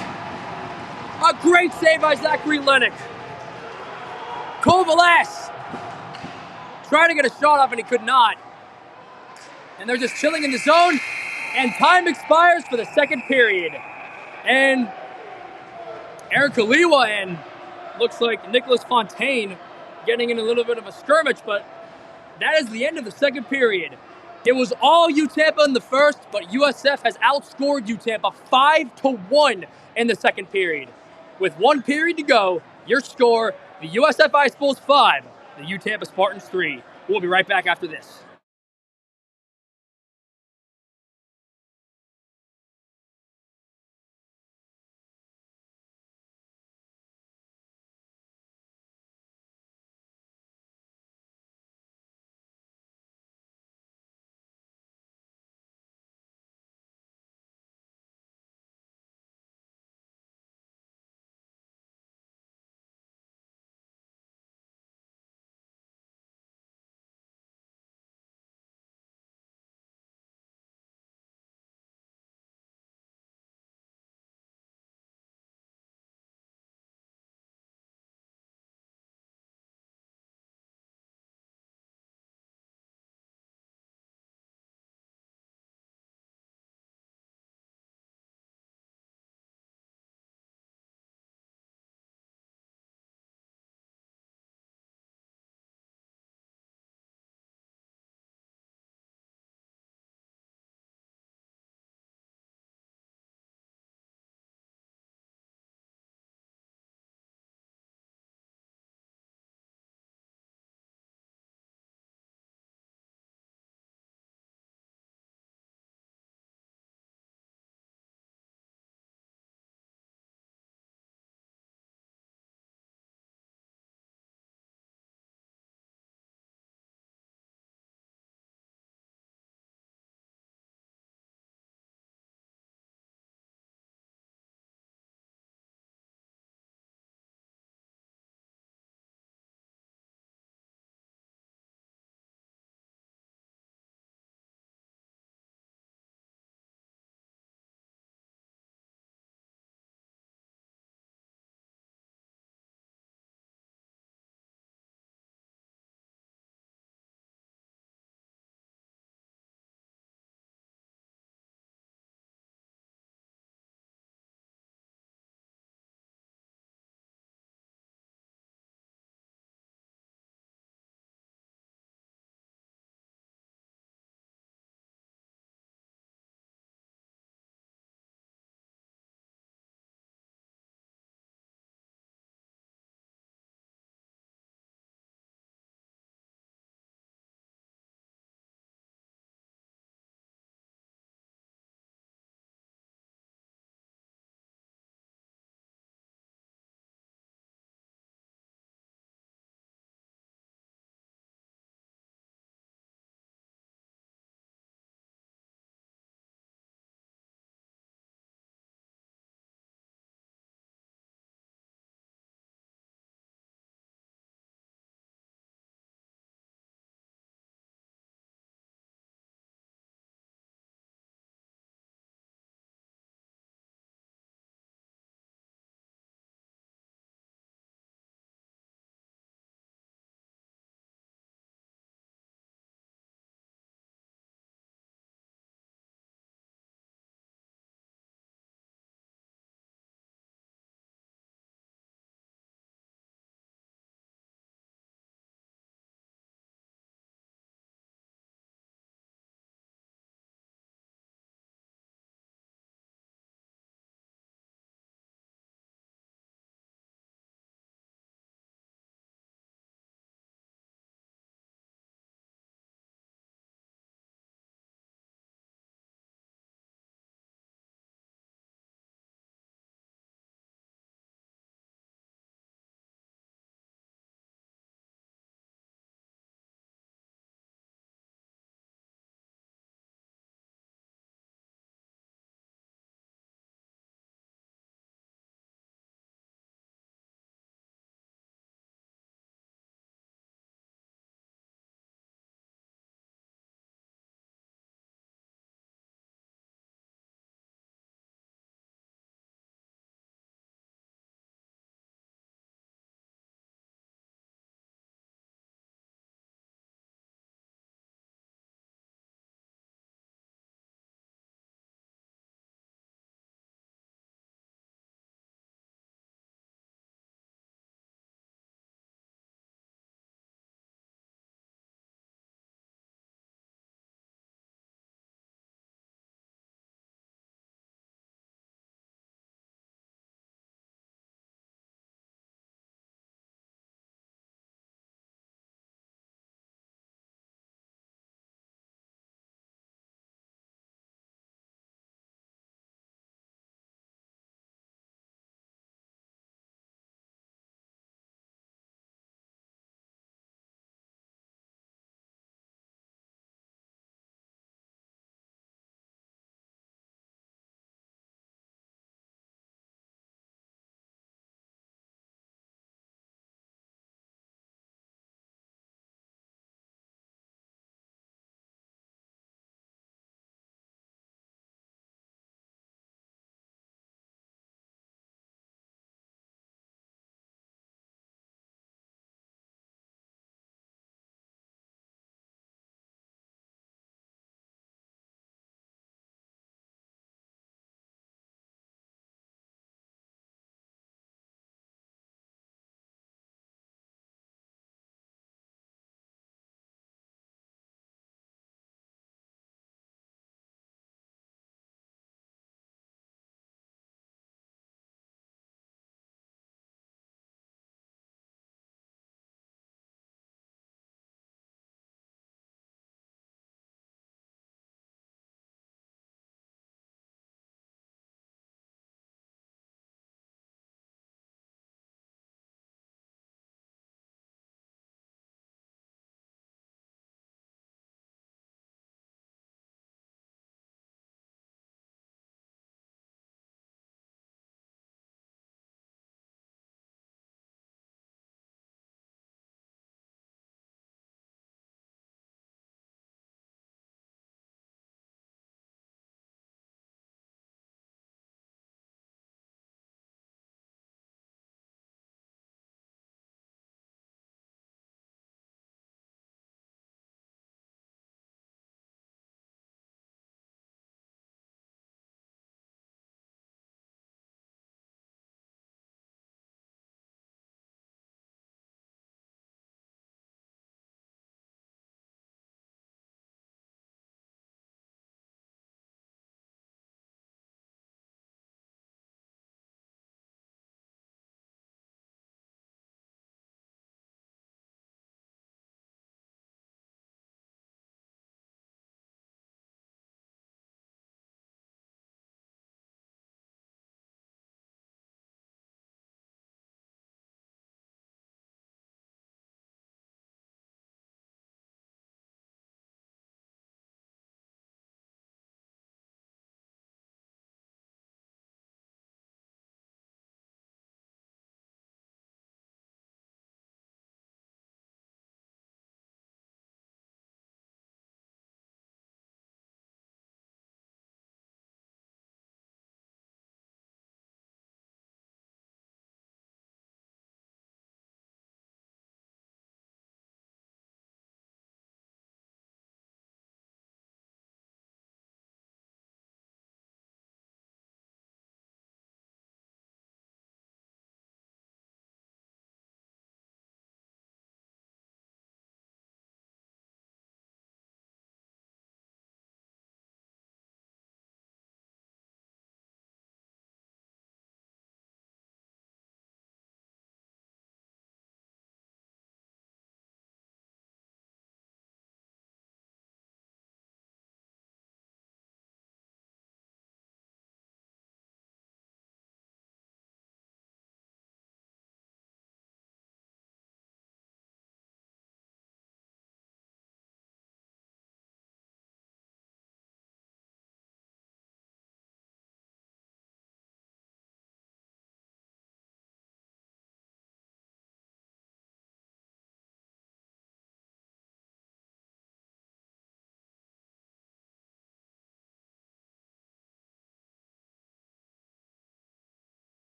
A great save by Zachary Lennox. Kovalas trying to get a shot off, and he could not. And they're just chilling in the zone, and time expires for the second period. And Eric Kaliwa and looks like Nicholas Fontaine getting in a little bit of a skirmish, but that is the end of the second period. It was all UTampa in the first, but USF has outscored UTampa 5-1 in the second period. With 1 period to go, your score, the USF Ice Bulls 5, the UTampa Spartans 3. We'll be right back after this.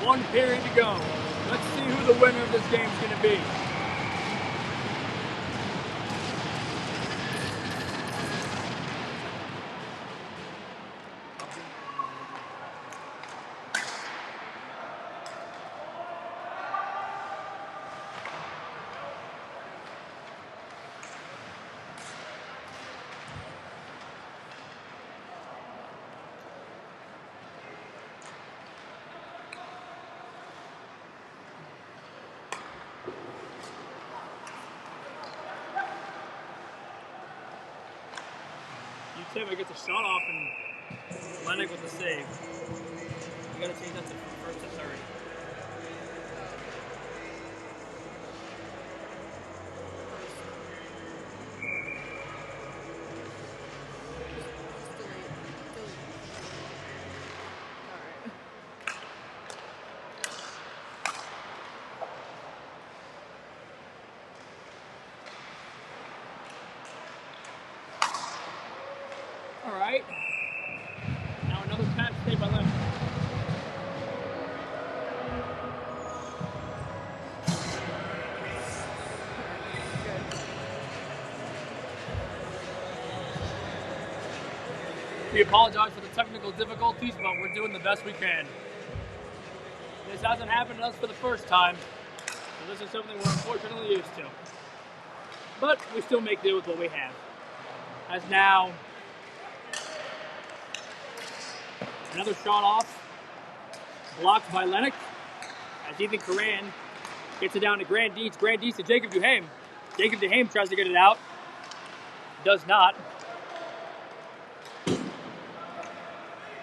1 period to go. Let's see who the winner of this game is going to be. UTampa gets a shot off and Lennox with a save. You gotta change that to first to third. All right. Now another pass saved by Lennox. We apologize for the technical difficulties, but we're doing the best we can. This hasn't happened to us for the first time, so this is something we're unfortunately used to. But we still make do with what we have. As now, another shot off, blocked by Lennox, as Ethan Coran gets it down to Grand Dietz. Grand Dietz to Jacob Duhame. Jacob Duhame tries to get it out, does not.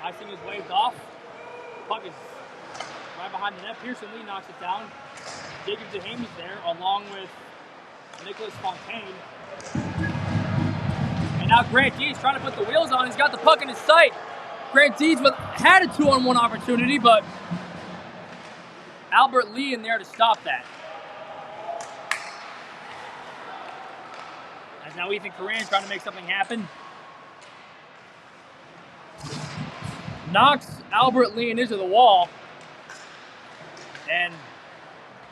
Icing is waved off. Puck is right behind the net. Pearson Lee knocks it down. Jacob Duhame is there, along with Nicholas Fontaine. And now Grant Dietz trying to put the wheels on. He's got the puck in his sight. Grant Dietz had a 2-on-1 opportunity, but Albert Lee in there to stop that. As now Ethan Coran trying to make something happen. Knocks Albert Lee into the wall. And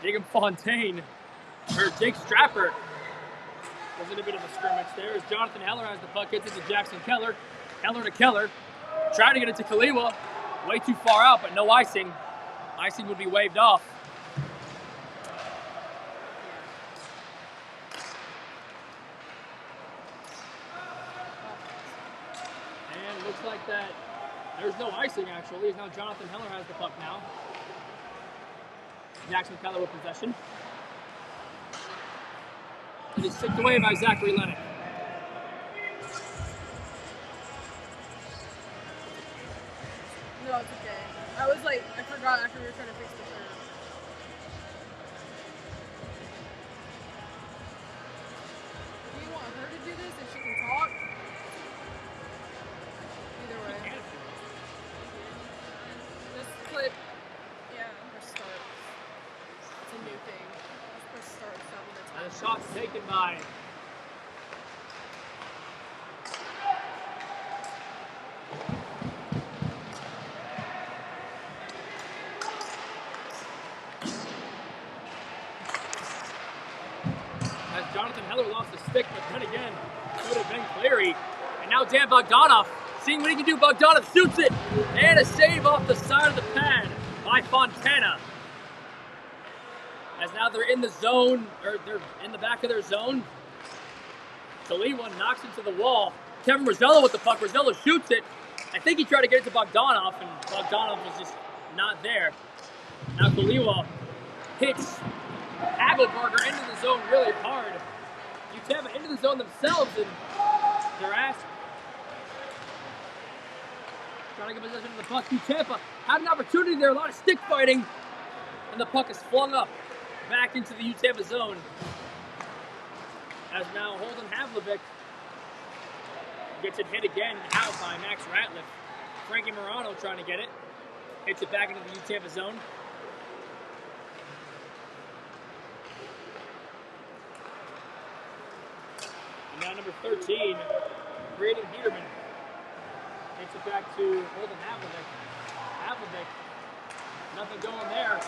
Jacob Fontaine, or Jake Strapper, was in a bit of a scrimmage there. As Jonathan Heller has the puck, gets it to Jackson Keller. Keller to Keller. Trying to get it to Kaliwa. Way too far out, but no icing. Icing would be waved off. And it looks like that there's no icing, actually. Now Jonathan Heller has the puck now. Jackson Keller with possession. It is sicked away by Zachary Lennox. No, it's okay. I was like, I forgot after we were trying to fix the shirt. Do you want her to do this if she can talk? Either way. Just clip, yeah, her start. It's a new thing. Just press start 7 And the shot's taken by Jonathan Heller lost the stick, but then again, it would have been Cleary. And now Dan Bogdanov, seeing what he can do, Bogdanov shoots it, and a save off the side of the pad by Fontana. As now they're in the zone, or they're in the back of their zone. Kaliwa knocks it to the wall. Kevin Rosello with the puck. Rosello shoots it. I think he tried to get it to Bogdanov, and Bogdanov was just not there. Now Kaliwa hits Hagelberger into the zone really hard. UTampa into the zone themselves, and they're asked. Trying to get possession of the puck. UTampa had an opportunity there, a lot of stick fighting, and the puck is flung up back into the UTampa zone. As now Holden Havlovic gets it hit again, out by Max Ratliff. Frankie Morano trying to get it. Hits it back into the UTampa zone. Now number 13, Braden Peterman takes it back to Holden Havlovic. Havlovic Nothing going there.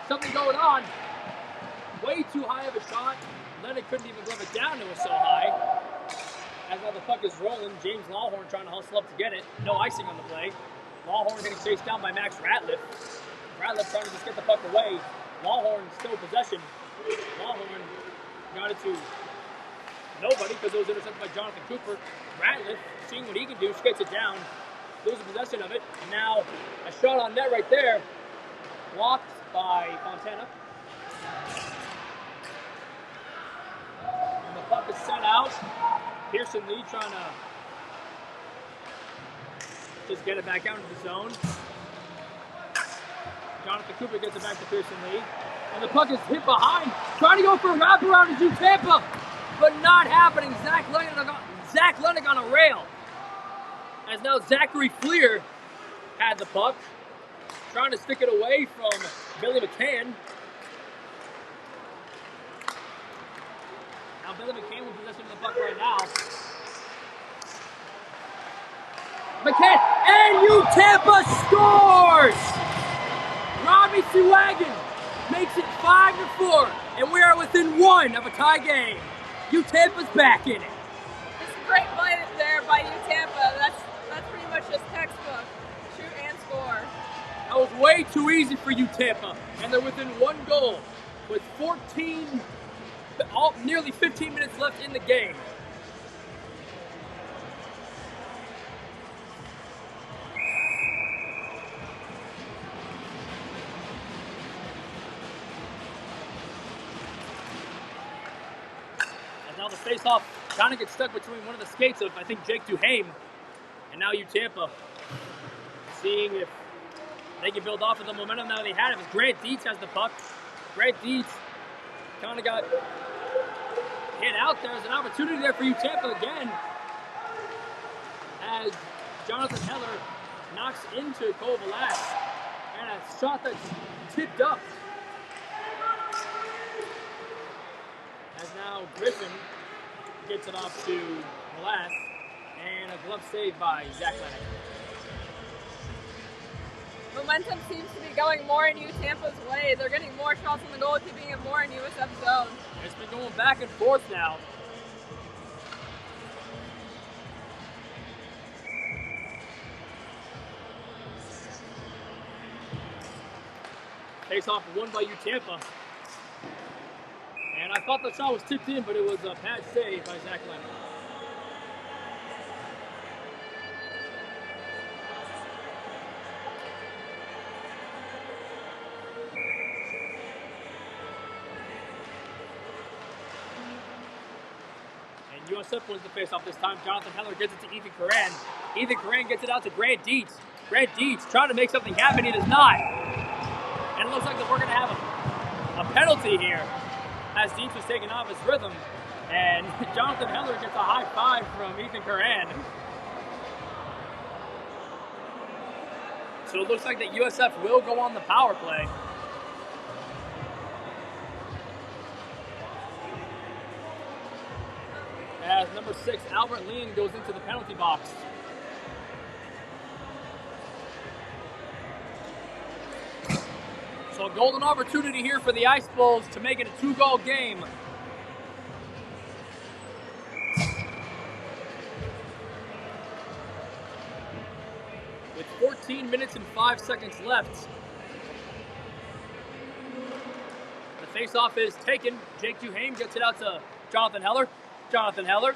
Something going on. Way too high of a shot. Leonard couldn't even glove it down. It was so high. As now the puck is rolling, James Lawhorn trying to hustle up to get it. No icing on the play. Lawhorn getting chased down by Max Ratliff. Ratliff trying to just get the puck away. Lawhorn still in possession. Lawhorn got it to nobody because it was intercepted by Jonathan Cooper. Ratliff, seeing what he can do, gets it down, loses possession of it. And now a shot on net right there, blocked by Fontana. And the puck is sent out. Pearson Lee trying to just get it back out into the zone. Jonathan Cooper gets it back to Pearson Lee. And the puck is hit behind. Trying to go for a wraparound to UTampa, but not happening. Zach Lennox on a rail. As now Zachary Fleer had the puck. Trying to stick it away from Billy McCann. Now Billy McCann with possession of the puck right now. McCann, and UTampa scores! Robbie Sewagon makes it 5-4, and we are within one of a tie game. UTampa's back in it. It's a great play there by UTampa. That's pretty much just textbook. Shoot and score. That was way too easy for UTampa, and they're within one goal with nearly 15 minutes left in the game. Now the face-off kind of gets stuck between one of the skates of, I think, Jake Duhame and now UTampa. Seeing if they can build off of the momentum that they had. If Grant Dietz has the puck. Grant Dietz kind of got hit out. There's an opportunity there for UTampa again. As Jonathan Heller knocks into Cole Velas. And a shot that's tipped up. As now Griffin gets it off to Velas. And a glove save by Zach Lennox. Momentum seems to be going more in UTampa's way. They're getting more shots on the goal, keeping it more in USF zone. It's been going back and forth now. Face off won by UTampa. And I thought the shot was tipped in, but it was a pad save by Zach Lennox. USF wins the face-off this time. Jonathan Heller gets it to Ethan Coran. Ethan Coran gets it out to Grant Dietz. Grant Dietz trying to make something happen. He does not. And it looks like that we're going to have a penalty here as Dietz was taken off his rhythm. And Jonathan Heller gets a high five from Ethan Coran. So it looks like that USF will go on the power play. As number 6, Albert Lean, goes into the penalty box. So a golden opportunity here for the Ice Bulls to make it a 2-goal game. With 14 minutes and 5 seconds left. The face-off is taken. Jake Duhame gets it out to Jonathan Heller. Jonathan Heller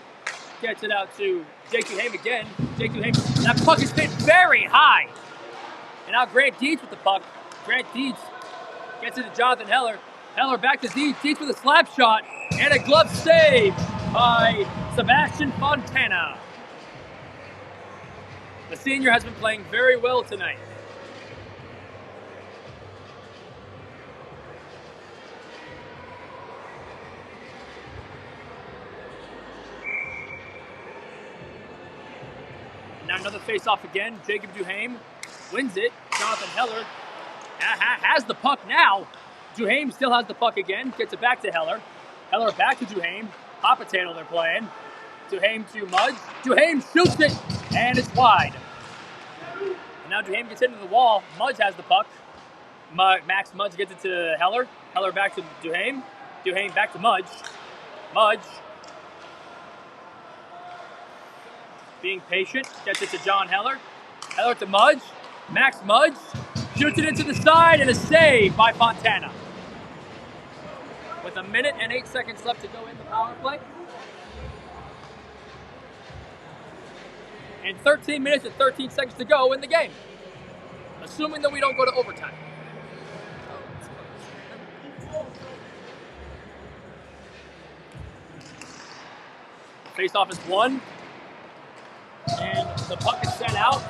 gets it out to Jake Duhame again. Jake Duhame, that puck is hit very high. And now Grant Dietz with the puck. Grant Dietz gets it to Jonathan Heller. Heller back to Dietz. Dietz with a slap shot and a glove save by Sebastian Fontana. The senior has been playing very well tonight. Now another face-off again. Jacob Duhame wins it. Jonathan Heller has the puck now. Duhame still has the puck again. Gets it back to Heller. Heller back to Duhame. Papa Potato they're playing. Duhame to Mudge. Duhame shoots it, and it's wide. And now Duhame gets into the wall. Mudge has the puck. Max Mudge gets it to Heller. Heller back to Duhame. Duhame back to Mudge. Mudge. Being patient. Gets it to John Heller. Heller to Mudge. Max Mudge. Shoots it into the side and a save by Fontana. With 1 minute and 8 seconds left to go in the power play. And 13 minutes and 13 seconds to go in the game. Assuming that we don't go to overtime. Face-off is won. And the puck is sent out.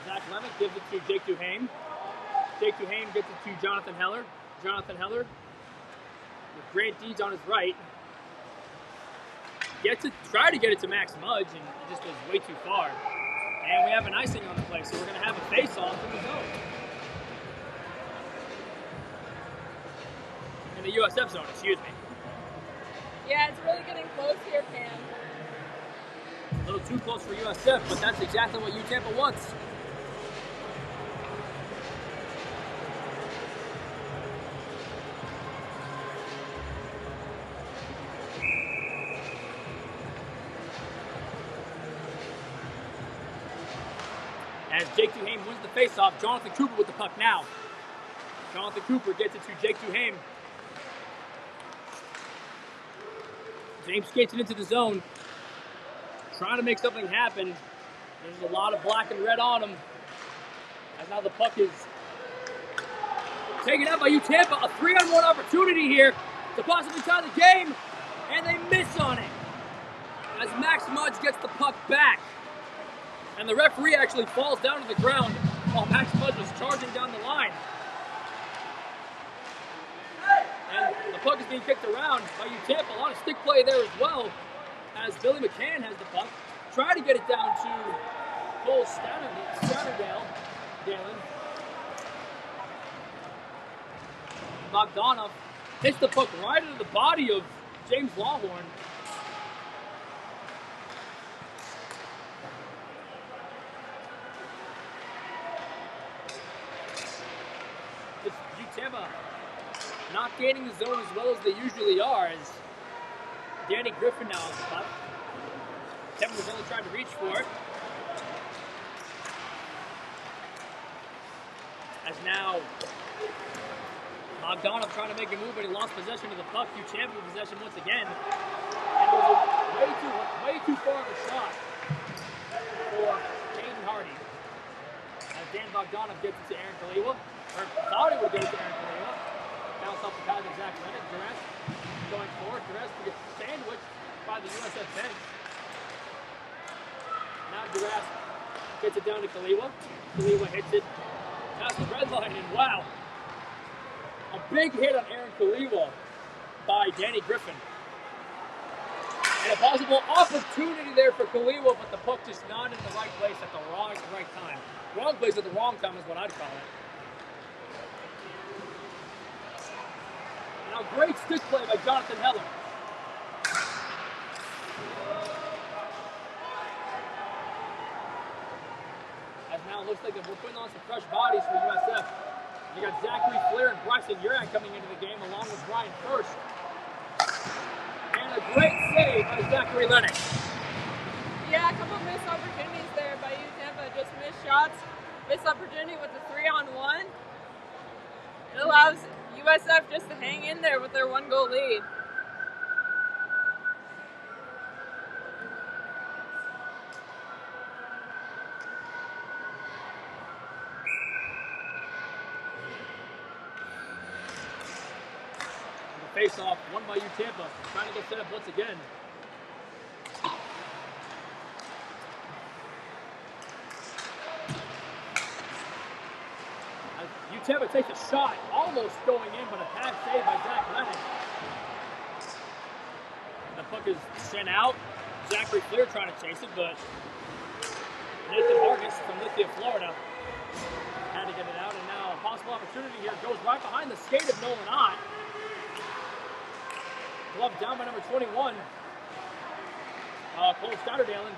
Zach Lemon gives it to Jake Duhame. Jake Duhame gets it to Jonathan Heller. Jonathan Heller, with great deeds on his right, gets it, try to get it to Max Mudge, and it just goes way too far. And we have an icing on the play, so we're going to have a face-off in the zone. In the USF zone, excuse me. Yeah, it's really getting close here, Cam. A little too close for USF, but that's exactly what UTampa wants. As Jake Duhame wins the faceoff, Jonathan Cooper with the puck now. Jonathan Cooper gets it to Jake Duhame. James skates it into the zone, trying to make something happen. There's a lot of black and red on him. As now the puck is taken out by UTampa. A 3-on-1 opportunity here to possibly tie the game, and they miss on it. As Max Mudge gets the puck back. And the referee actually falls down to the ground while Max Mudge was charging down the line. And the puck is being kicked around by UTampa. A lot of stick play there as well, as Billy McCann has the puck. Try to get it down to Cole Statterdale. Bogdanov hits the puck right into the body of James Lawhorn. UTampa not gaining the zone as well as they usually are, as Danny Griffin now has the puck. Kevin was only trying to reach for it. As now Bogdanov trying to make a move, but he lost possession of the puck. UTampa in possession once again. And it was a way too far of a shot for Aiden Hardy. As Dan Bogdanov gets it to Aaron Kaliwa. Or thought he would get it to Aaron Kaliwa. Bounce off the pad of Zach Lennon. Durant going forward. Durant gets sandwiched by the USF bench. Now Durant gets it down to Kaliwa. Kaliwa hits it past the red line, and wow. A big hit on Aaron Kaliwa by Danny Griffin. And a possible opportunity there for Kaliwa, but the puck just not in the right place at the right time. Wrong place at the wrong time is what I'd call it. Now great stick play by Jonathan Heller. As now it looks like we're putting on some fresh bodies for USF. You got Zachary Flair and Bryson Urak coming into the game along with Brian First. And a great save by Zachary Lennox. Yeah, a couple missed opportunities there by UTampa. Just missed shots. Missed opportunity with the 3-on-1. It allows USF just to hang in there with their 1-goal lead. Face-off, won by UTampa, trying to get set up once again. UTampa takes a shot, almost going in, but a pad save by Zach Lennon. The puck is sent out. Zachary Flair trying to chase it, but Nathan Vargas from Lithia, Florida, had to get it out, and now a possible opportunity here goes right behind the skate of Nolan Ott. Glove down by number 21, Cole Stotterdalen,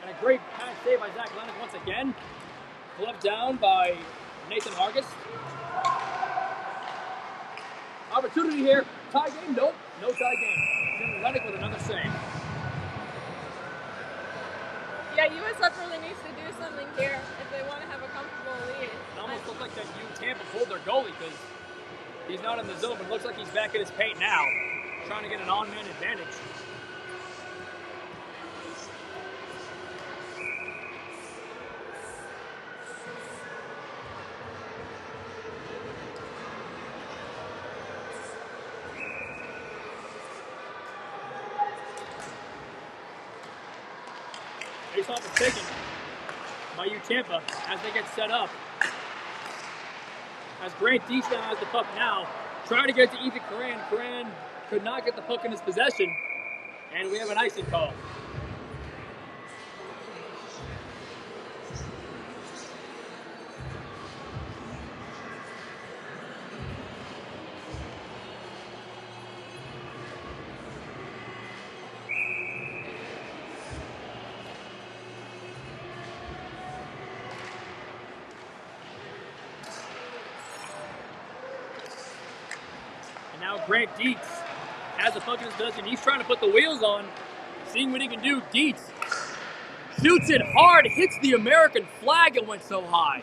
and a great pass save by Zach Lennox once again. Glove down by Nathan Hargis. Opportunity here. Tie game? Nope. No tie game. Jim Lennox with another save. Yeah, USF really needs to do something here if they want to have a comfortable lead. It almost looked like that UTampa pulled their goalie because he's not in the zone, but it looks like he's back in his paint now, trying to get an on-man advantage. Face-off is taken by UTampa as they get set up. As Grant Dietz now has the puck now, trying to get to Ethan Coran. Coran could not get the puck in his possession, and we have an icing call. Now Grant Dietz has the puck in his possession. He's trying to put the wheels on, seeing what he can do. Dietz shoots it hard, hits the American flag. It went so high.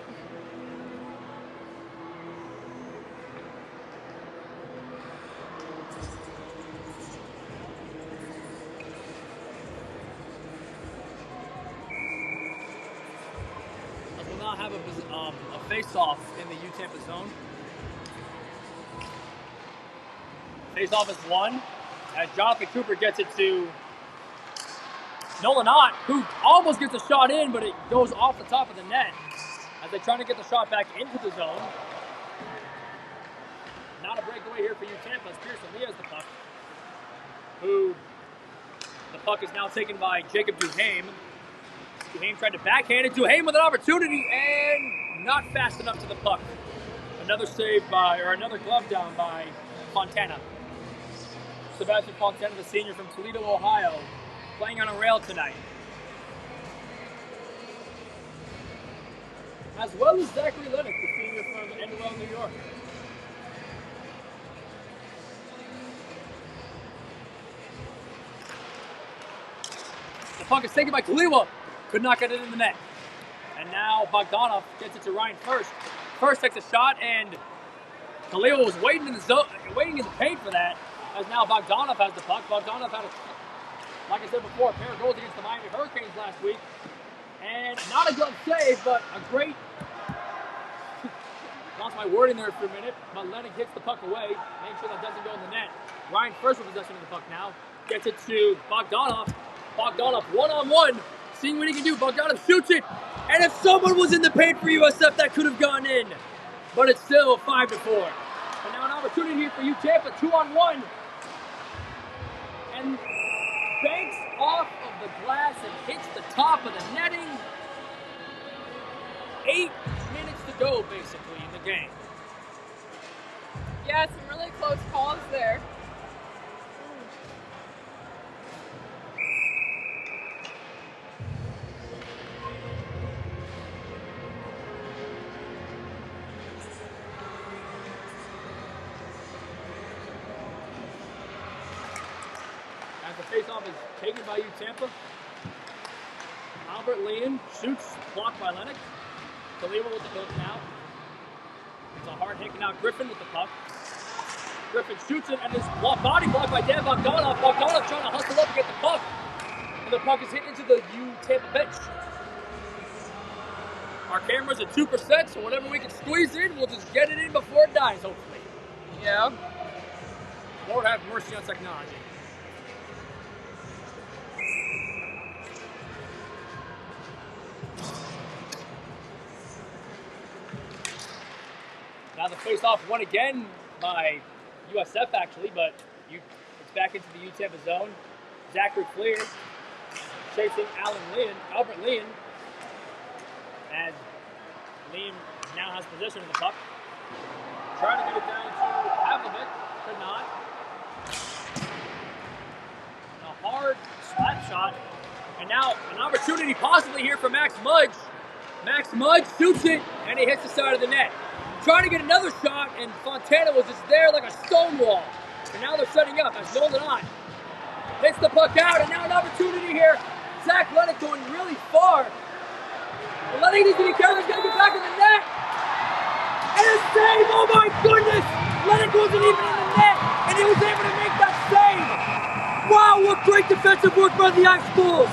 We'll now have a face-off in the UTampa zone. Face-off is won as Jonathan Cooper gets it to Nolan Ott, who almost gets a shot in, but it goes off the top of the net as they're trying to get the shot back into the zone. Not a breakaway here for UTampa as Pearson Lee has the puck, the puck is now taken by Jacob Duhame. Duhame tried to backhand it. Duhame with an opportunity and not fast enough to the puck. Another glove down by Fontana. Sebastian Fontana, the senior from Toledo, Ohio, playing on a rail tonight. As well as Zachary Lennox, the senior from Enwell, New York. The puck is taken by Kaliwa. Could not get it in the net. And now Bogdanov gets it to Ryan First. First takes a shot, and Kaliwa was waiting in the zone, waiting in the paint for that. As now Bogdanov has the puck. Bogdanov had, like I said before, a pair of goals against the Miami Hurricanes last week. And not a glove save, but a great... Lost my wording there for a minute, but Lennox hits the puck away, making sure that doesn't go in the net. Ryan First with possession of the puck now. Gets it to Bogdanov. Bogdanov one-on-one, seeing what he can do. Bogdanov shoots it, and if someone was in the paint for USF, that could have gone in. But it's still 5-4. And now an opportunity here for UTampa, 2-on-1. And banks off of the glass and hits the top of the netting. 8 minutes to go, basically, in the game. Yeah, some really close calls there. Faceoff is taken by UTampa. Albert Leon shoots, blocked by Lennox. Kaliwa with the puck now. It's a hard hit now. Griffin with the puck. Griffin shoots it and is body blocked by Dan Bogdanov. Bogdanov trying to hustle up and get the puck. And the puck is hit into the UTampa bench. Our camera's at 2%, so whatever we can squeeze in, we'll just get it in before it dies, hopefully. Yeah. Lord have mercy on technology. Now the face-off won again by USF, actually, but it's back into the UTampa zone. Zachary Clear chasing Albert Leon, as Leon now has possession of the puck. Trying to get it down to half of it, could not. A hard slap shot, and now an opportunity possibly here for Max Mudge. Max Mudge shoots it, and he hits the side of the net. Trying to get another shot, and Fontana was just there like a stone wall. And now they're setting up as Nolan on. Hits the puck out, and now an opportunity here. Zach Lennox going really far. Lennox needs to be careful, he's going to get back in the net. And a save, oh my goodness! Lennox wasn't even in the net, and he was able to make that save. Wow, what great defensive work by the Ice Bulls.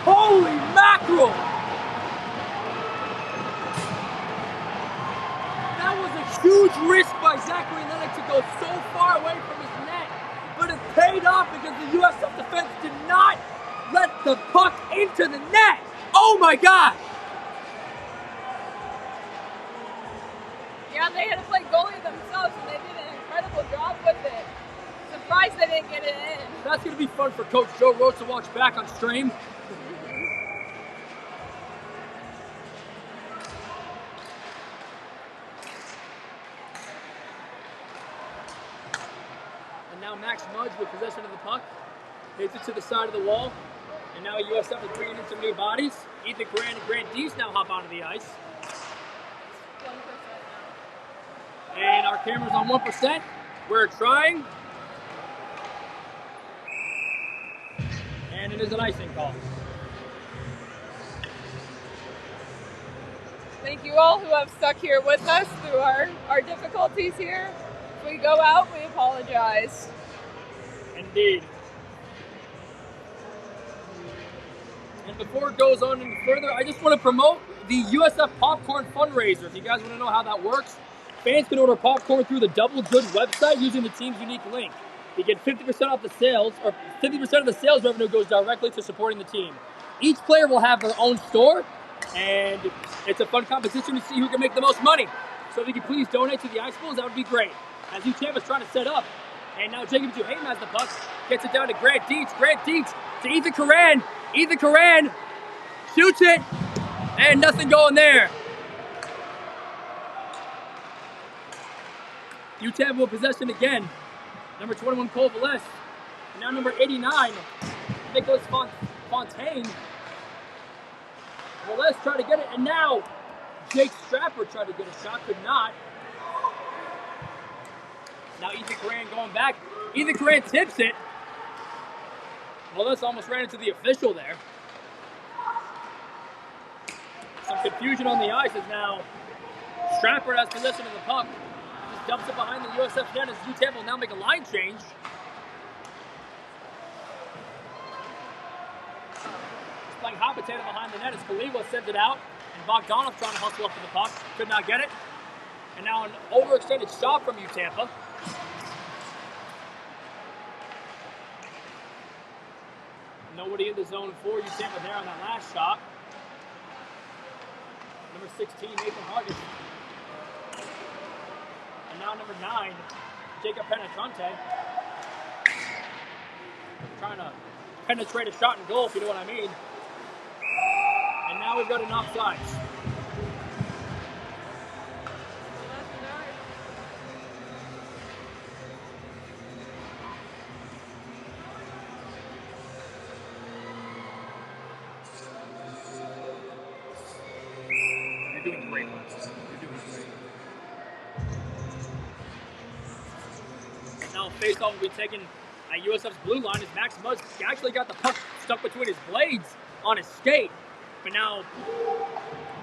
Holy mackerel! That was a huge risk by Zachary Lennox to go so far away from his net, but it paid off because the USF defense did not let the puck into the net. Oh my God! Yeah, they had to play goalie themselves, and they did an incredible job with it. Surprised they didn't get it in. That's going to be fun for Coach Joe Roach to watch back on stream. And now Max Mudge with possession of the puck. Hits it to the side of the wall. And now USF is bringing in some new bodies. Ethan Grant and Grant Dees now hop onto the ice. 1% now. And our camera's on 1%. We're trying. And it is an icing call. Thank you all who have stuck here with us through our difficulties here. If we go out, we apologize. Indeed. And before it goes on any further, I just want to promote the USF Popcorn fundraiser. If you guys want to know how that works, fans can order popcorn through the Double Good website using the team's unique link. You get 50% off the sales, or 50% of the sales revenue goes directly to supporting the team. Each player will have their own store, and it's a fun competition to see who can make the most money. So if you could please donate to the Ice Bulls, that would be great. As UTampa is trying to set up, and now Jacob Duhame has the puck, gets it down to Grant Dietz. Grant Dietz to Ethan Coran. Ethan Coran shoots it, and nothing going there. UTampa will possession again. Number 21, Cole Velez. And now number 89, Nicholas Fontaine. Velez tried to get it, and now Jake Strapper tried to get a shot, could not. Now Ethan Coran going back. Ethan Coran tips it. Velez almost ran into the official there. Some confusion on the ice as now Strapper has possession of the puck. Just dumps it behind the USF net as UTampa will now make a line change. Just playing hot potato behind the net as Kaliwa sends it out. And Bogdanov trying to hustle up to the puck. Could not get it. And now an overextended shot from UTampa. Nobody in the zone for UTampa there on that last shot. Number 16, Nathan Hargis. And now number 9, Jacob Penetrante. Trying to penetrate a shot and goal, if you know what I mean. And now we've got an offsides. You're doing great, Lex. You're doing great. Now face-off will be taken at USF's blue line as Max Mudge actually got the puck stuck between his blades on his skate. But now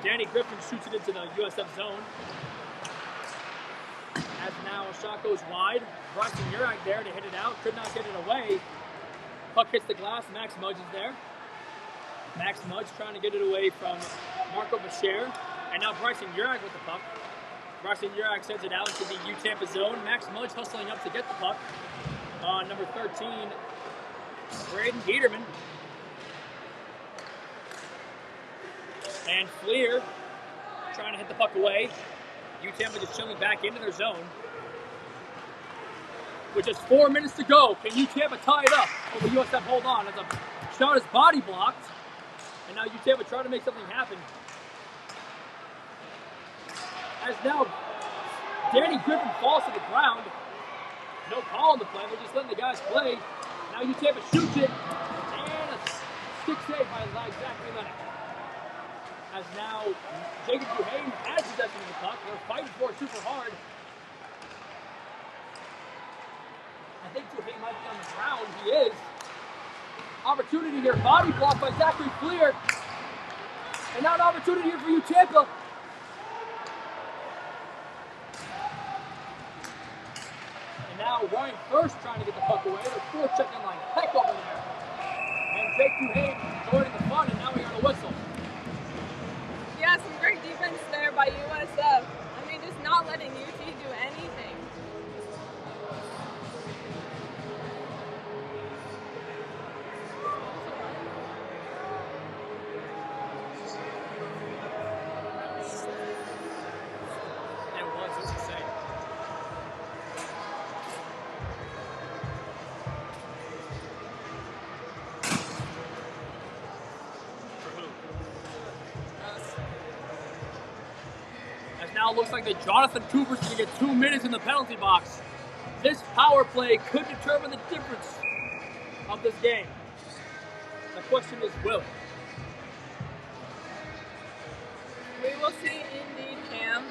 Danny Griffin shoots it into the USF zone. As now a shot goes wide. Bryson Urag there to hit it out. Could not get it away. Puck hits the glass. Max Mudge is there. Max Mudge trying to get it away from Marco Bashir. And now Bryson Urag with the puck. Bryson Urag sends it out into the UTampa zone. Max Mudge hustling up to get the puck. Number 13, Braden Dieterman. And Fleer trying to hit the puck away. UTampa just chilling back into their zone. With just 4 minutes to go, can UTampa tie it up? Or will USF hold on? As a shot is body blocked. And now UTampa trying to make something happen. As now Danny Griffin falls to the ground. No call on the play, they're just letting the guys play. Now UTampa shoots it. And a stick save by Zachary Lennox. As now Jacob Duhane has possession of the puck. They're fighting for it super hard. I think Duhane might be on the ground. He is. Opportunity here. Body blocked by Zachary Fleer. And now an opportunity here for UTampa. And now Ryan First trying to get the puck away. There's 4 checking line. Heck over there. And Jake Duhane joining the fun, and now we got a whistle. Yeah, some great defense there by USF. I mean, just not letting UT do anything. It was insane. As now it looks like that Jonathan Cooper's going to get 2 minutes in the penalty box. This power play could determine the difference of this game. The question is, will it? We will see indeed, Cam.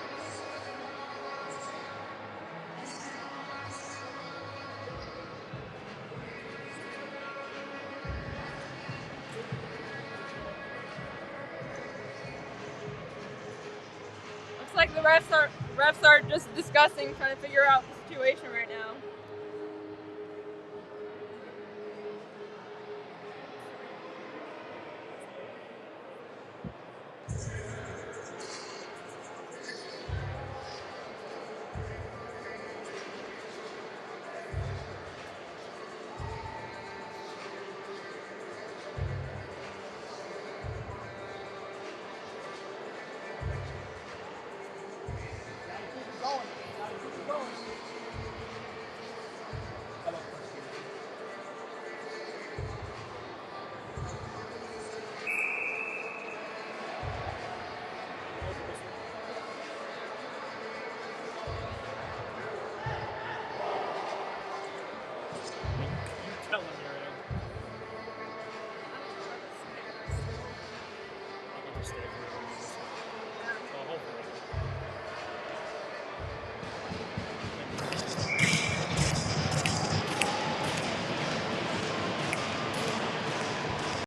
Looks like the refs are just discussing, trying to figure out the situation right now. Tell him you're